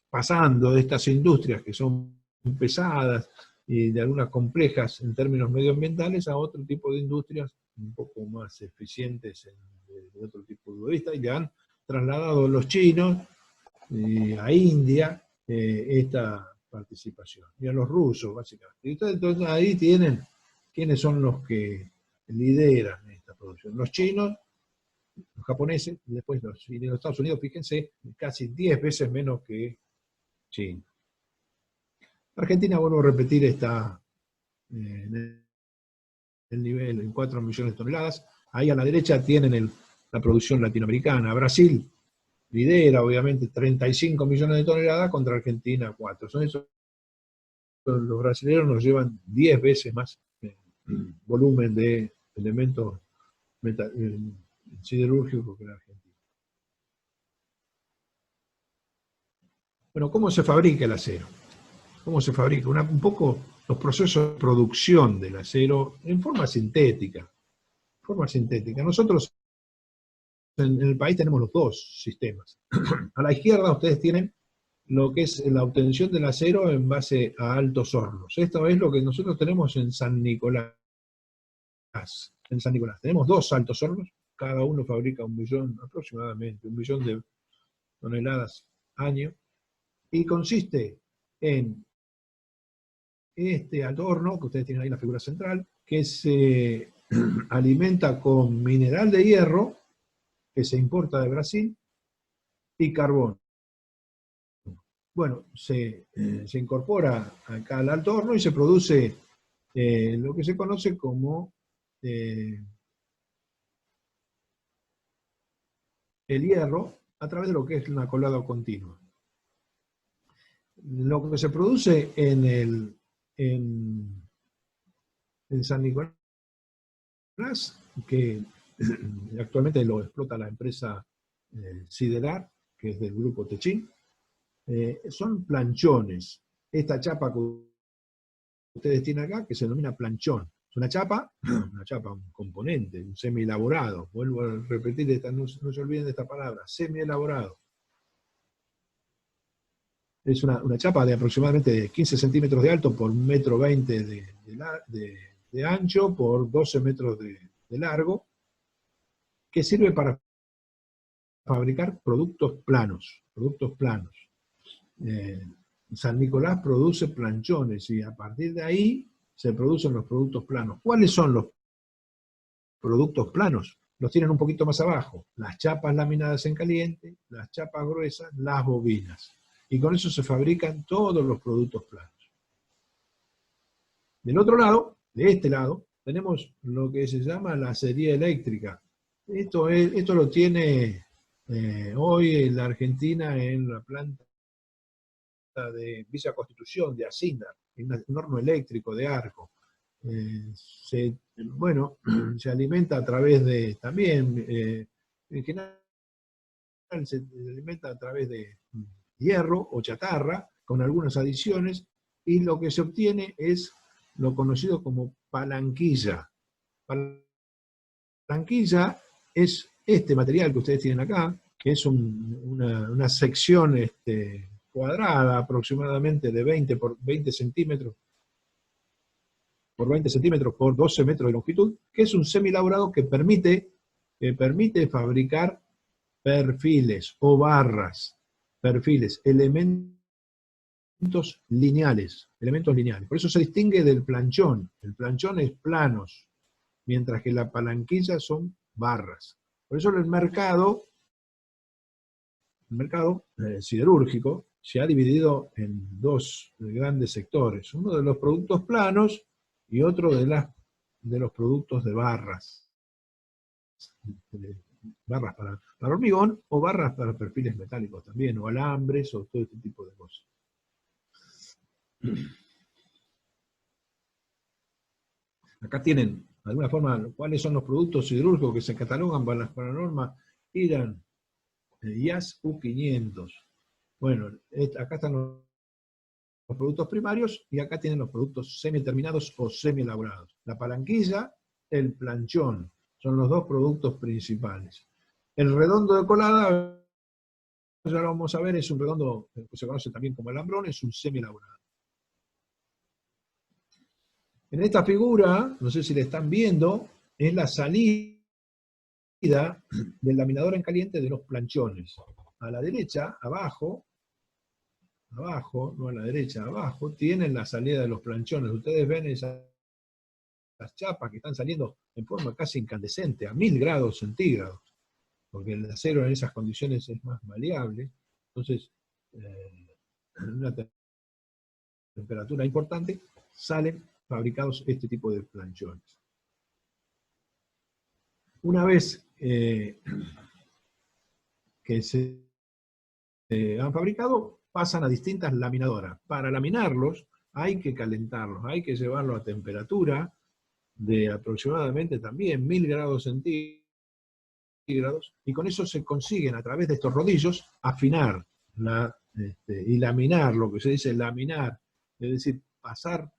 pasando de estas industrias que son pesadas y de algunas complejas en términos medioambientales a otro tipo de industrias un poco más eficientes de otro tipo de vista, y le han trasladado los chinos a India esta participación, y a los rusos básicamente. Y ustedes entonces ahí tienen quiénes son los que lideran esta producción. Los chinos, los japoneses, y después los Estados Unidos, fíjense, casi 10 veces menos que China. Argentina, vuelvo a repetir, está en el nivel en 4 millones de toneladas. Ahí a la derecha tienen la producción latinoamericana. Brasil lidera, obviamente, 35 millones de toneladas contra Argentina 4. Son esos, los brasileños nos llevan 10 veces más volumen de elementos siderúrgicos que la Argentina. Bueno, ¿cómo se fabrica el acero? ¿Cómo se fabrica? Un poco los procesos de producción del acero en forma sintética. Nosotros en el país tenemos los dos sistemas. A la izquierda ustedes tienen lo que es la obtención del acero en base a altos hornos. Esto es lo que nosotros tenemos en San Nicolás. En San Nicolás tenemos 2 altos hornos, cada uno fabrica aproximadamente 1 millón de toneladas año, y consiste en este alto horno, que ustedes tienen ahí en la figura central, que se alimenta con mineral de hierro, que se importa de Brasil, y carbón. Bueno, se incorpora acá al alto horno y se produce lo que se conoce como el hierro a través de lo que es una colada continua. Lo que se produce en San Nicolás, que actualmente lo explota la empresa Siderar, que es del grupo Techín, son planchones. Esta chapa que ustedes tienen acá, que se denomina planchón, es una chapa, un componente, un semi-elaborado. Vuelvo a repetir, no se olviden de esta palabra, semi-elaborado. Es una chapa de aproximadamente 15 centímetros de alto por 1,20 m de ancho por 12 metros de largo, que sirve para fabricar productos planos. San Nicolás produce planchones y a partir de ahí se producen los productos planos. ¿Cuáles son los productos planos? Los tienen un poquito más abajo. Las chapas laminadas en caliente, las chapas gruesas, las bobinas. Y con eso se fabrican todos los productos planos. Del otro lado, de este lado, tenemos lo que se llama la acería eléctrica. Esto lo tiene hoy en la Argentina en la planta de Villa Constitución, de Asindar, un horno eléctrico de arco. Se alimenta a través de, también, en general se alimenta a través de hierro o chatarra, con algunas adiciones, y lo que se obtiene es lo conocido como palanquilla. Palanquilla es este material que ustedes tienen acá, que es una sección cuadrada aproximadamente de 20 por 20 centímetros por 20 centímetros por 12 metros de longitud, que es un semilabrado que permite fabricar perfiles o barras, perfiles, elementos lineales. Por eso se distingue del planchón. El planchón es planos, mientras que la palanquilla son barras. Por eso el mercado siderúrgico se ha dividido en dos grandes sectores. Uno de los productos planos y otro de los productos de barras. Barras para hormigón o barras para perfiles metálicos también, o alambres o todo este tipo de cosas. Acá tienen, de alguna forma, cuáles son los productos siderúrgicos que se catalogan para la norma IRAN IAS U500. Bueno, acá están los productos primarios y acá tienen los productos semiterminados o semielaborados. La palanquilla, el planchón, son los dos productos principales. El redondo de colada, ya lo vamos a ver, es un redondo que se conoce también como alambrón, es un semielaborado. En esta figura, no sé si la están viendo, es la salida del laminador en caliente de los planchones. A la derecha, abajo, no a la derecha, abajo, tienen la salida de los planchones. Ustedes ven las chapas que están saliendo en forma casi incandescente, a 1000 grados centígrados, porque el acero en esas condiciones es más maleable. Entonces, en una temperatura importante, salen fabricados este tipo de planchones. Una vez que se han fabricado, pasan a distintas laminadoras. Para laminarlos hay que calentarlos, hay que llevarlos a temperatura de aproximadamente también 1000 grados centígrados, y con eso se consiguen a través de estos rodillos afinar y laminar, lo que se dice laminar, es decir, pasar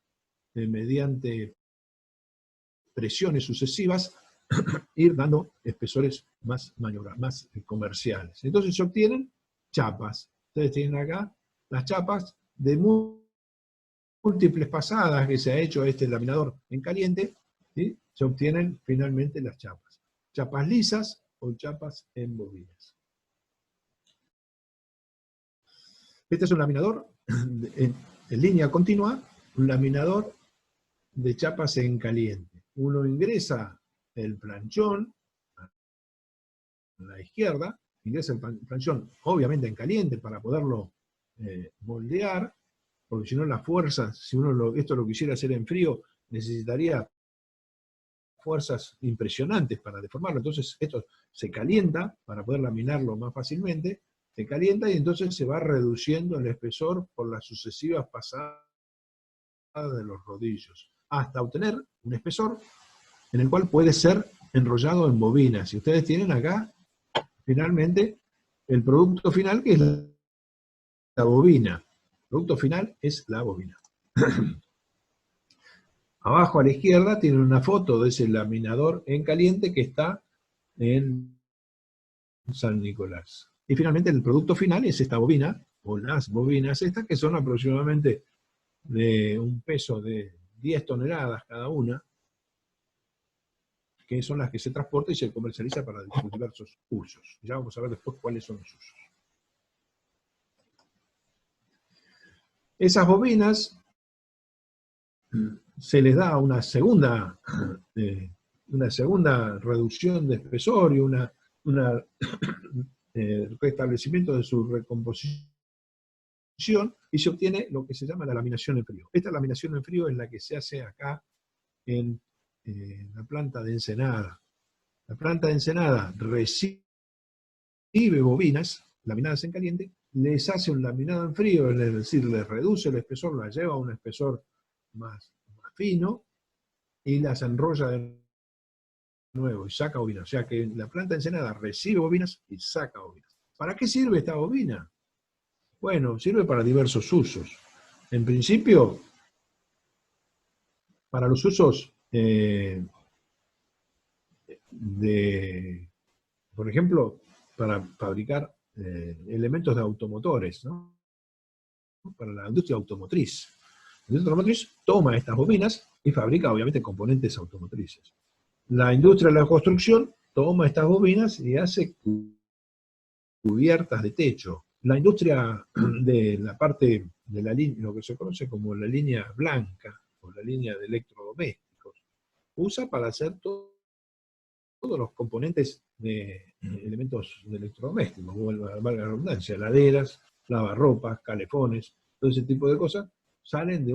mediante presiones sucesivas, ir dando espesores más comerciales. Entonces se obtienen chapas. Ustedes tienen acá las chapas de múltiples pasadas que se ha hecho este laminador en caliente, ¿sí? Se obtienen finalmente las chapas. Chapas lisas o chapas en bobinas. Este es un laminador en línea continua, un laminador de chapas en caliente. Uno ingresa el planchón a la izquierda, ingresa el planchón obviamente en caliente para poderlo moldear, porque si no las fuerzas, si uno esto lo quisiera hacer en frío, necesitaría fuerzas impresionantes para deformarlo. Entonces esto se calienta para poder laminarlo más fácilmente, se calienta y entonces se va reduciendo el espesor por las sucesivas pasadas de los rodillos, hasta obtener un espesor en el cual puede ser enrollado en bobinas. Y ustedes tienen acá, finalmente, el producto final, que es la bobina. El producto final es la bobina. Abajo a la izquierda tienen una foto de ese laminador en caliente que está en San Nicolás. Y finalmente el producto final es esta bobina, o las bobinas estas, que son aproximadamente de un peso de 10 toneladas cada una, que son las que se transportan y se comercializa para diversos usos. Ya vamos a ver después cuáles son los usos. Esas bobinas se les da una segunda reducción de espesor y un restablecimiento de su recomposición, y se obtiene lo que se llama la laminación en frío. Esta laminación en frío es la que se hace acá en la planta de Ensenada. La planta de Ensenada recibe bobinas laminadas en caliente, les hace un laminado en frío, es decir, les reduce el espesor, las lleva a un espesor más fino y las enrolla de nuevo y saca bobinas. O sea que la planta de Ensenada recibe bobinas y saca bobinas. ¿Para qué sirve esta bobina? Bueno, sirve para diversos usos. En principio, para los usos por ejemplo, para fabricar elementos de automotores, ¿no? Para la industria automotriz. La industria automotriz toma estas bobinas y fabrica, obviamente, componentes automotrices. La industria de la construcción toma estas bobinas y hace cubiertas de techo. La industria de la parte de la línea, lo que se conoce como la línea blanca, o la línea de electrodomésticos, usa para hacer todos los componentes de elementos de electrodomésticos, valga la redundancia, heladeras, lavarropas, calefones, todo ese tipo de cosas, salen de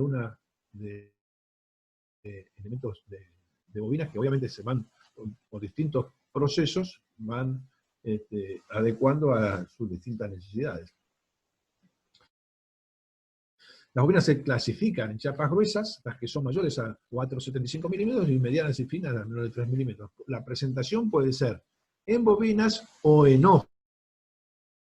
elementos de bobinas que obviamente se van por distintos procesos, van adecuando a sus distintas necesidades. Las bobinas se clasifican en chapas gruesas, las que son mayores a 4,75 milímetros, y medianas y finas a menores de 3 milímetros. La presentación puede ser en bobinas o en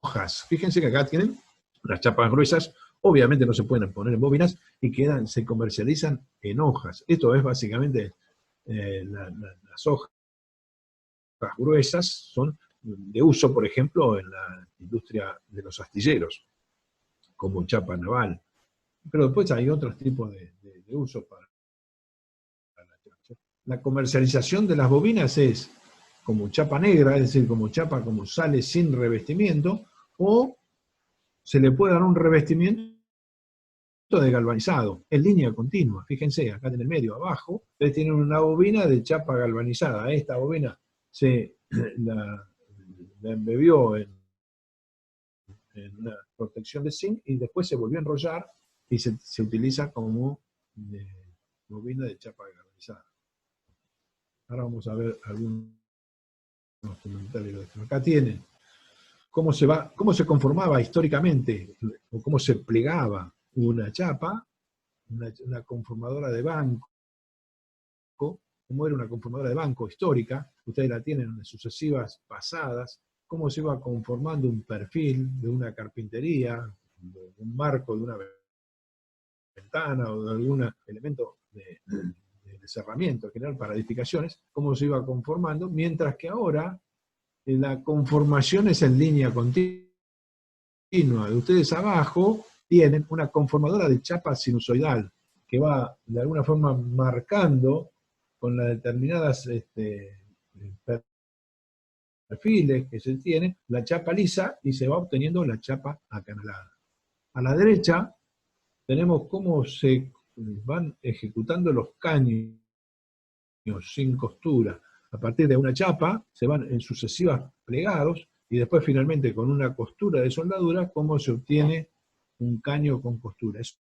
hojas. Fíjense que acá tienen las chapas gruesas, obviamente no se pueden poner en bobinas, y se comercializan en hojas. Esto es básicamente las hojas gruesas, son de uso, por ejemplo, en la industria de los astilleros, como chapa naval. Pero después hay otros tipos de uso para la chapa. La comercialización de las bobinas es como chapa negra, es decir, como chapa como sale sin revestimiento, o se le puede dar un revestimiento de galvanizado, en línea continua. Fíjense, acá en el medio, abajo, ustedes tienen una bobina de chapa galvanizada. Esta bobina la embebió en una protección de zinc y después se volvió a enrollar y se utiliza como bobina de chapa galvanizada. Ahora vamos a ver algunos comentarios de esto. Acá tienen cómo se conformaba históricamente, o cómo se plegaba una chapa, una conformadora de banco, cómo era una conformadora de banco histórica, ustedes la tienen en sucesivas pasadas, cómo se iba conformando un perfil de una carpintería, de un marco de una ventana o de algún elemento de cerramiento en general para edificaciones, cómo se iba conformando, mientras que ahora la conformación es en línea continua. Ustedes abajo tienen una conformadora de chapa sinusoidal que va de alguna forma marcando con las determinadas perfiles que se tiene la chapa lisa y se va obteniendo la chapa acanalada. A la derecha tenemos cómo se van ejecutando los caños sin costura. A partir de una chapa se van en sucesivas plegados y después finalmente con una costura de soldadura cómo se obtiene un caño con costura. Es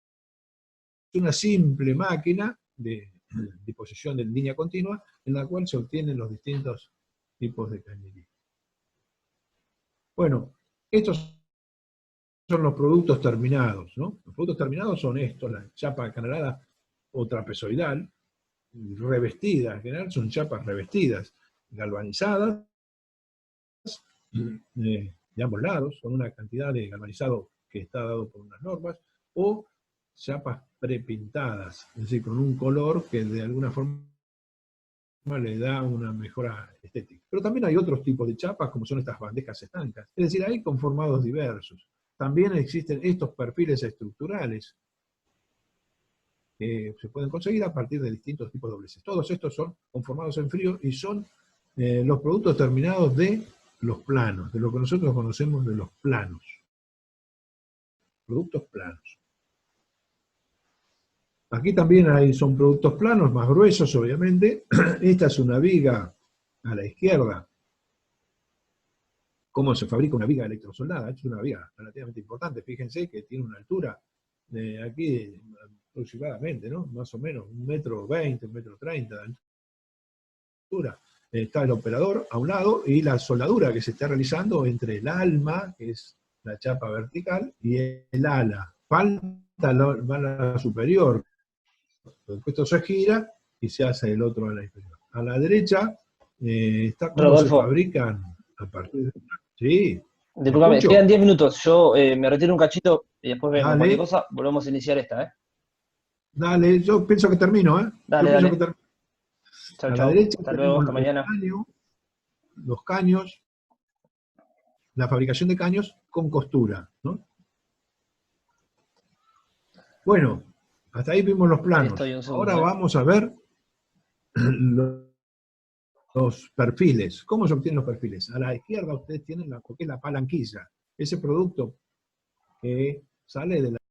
una simple máquina de disposición de línea continua en la cual se obtienen los distintos tipos de cañería. Bueno, estos son los productos terminados, ¿no? Los productos terminados son estos, la chapa acanalada o trapezoidal, revestidas, en general son chapas revestidas, galvanizadas, de ambos lados, con una cantidad de galvanizado que está dado por unas normas, o chapas prepintadas, es decir, con un color que de alguna forma le da una mejora estética. Pero también hay otros tipos de chapas, como son estas bandejas estancas, es decir, hay conformados diversos. También existen estos perfiles estructurales que se pueden conseguir a partir de distintos tipos de dobleces. Todos estos son conformados en frío y son los productos terminados de los planos, de lo que nosotros conocemos de los planos. Productos planos. Aquí también son productos planos, más gruesos obviamente. Esta es una viga a la izquierda. Cómo se fabrica una viga electrosoldada. Es una viga relativamente importante. Fíjense que tiene una altura de aquí aproximadamente, ¿no? Más o menos 1,20 m, 1,30 m de altura. Está el operador a un lado y la soldadura que se está realizando entre el alma, que es la chapa vertical, y el ala. Falta la ala superior. Después esto se gira y se hace el otro ala inferior. A la derecha está cómo Rodolfo, se fabrican a partir de... Sí. Disculpame, escucho? quedan 10 minutos. Yo me retiro un cachito y después vemos Dale. cualquier cosa. Volvemos a iniciar esta, ¿eh? Dale, yo pienso que termino, ¿eh? Dale, Yo pienso dale. que termino. Chau, A la chau. derecha Hasta luego, tenemos hasta mañana. los caños, la fabricación de caños con costura, ¿no? Bueno, hasta ahí vimos los planos. Estoy un segundo, Ahora ¿eh? vamos a ver los perfiles. ¿Cómo se obtienen los perfiles? A la izquierda ustedes tienen lo que es la palanquilla, ese producto que sale de la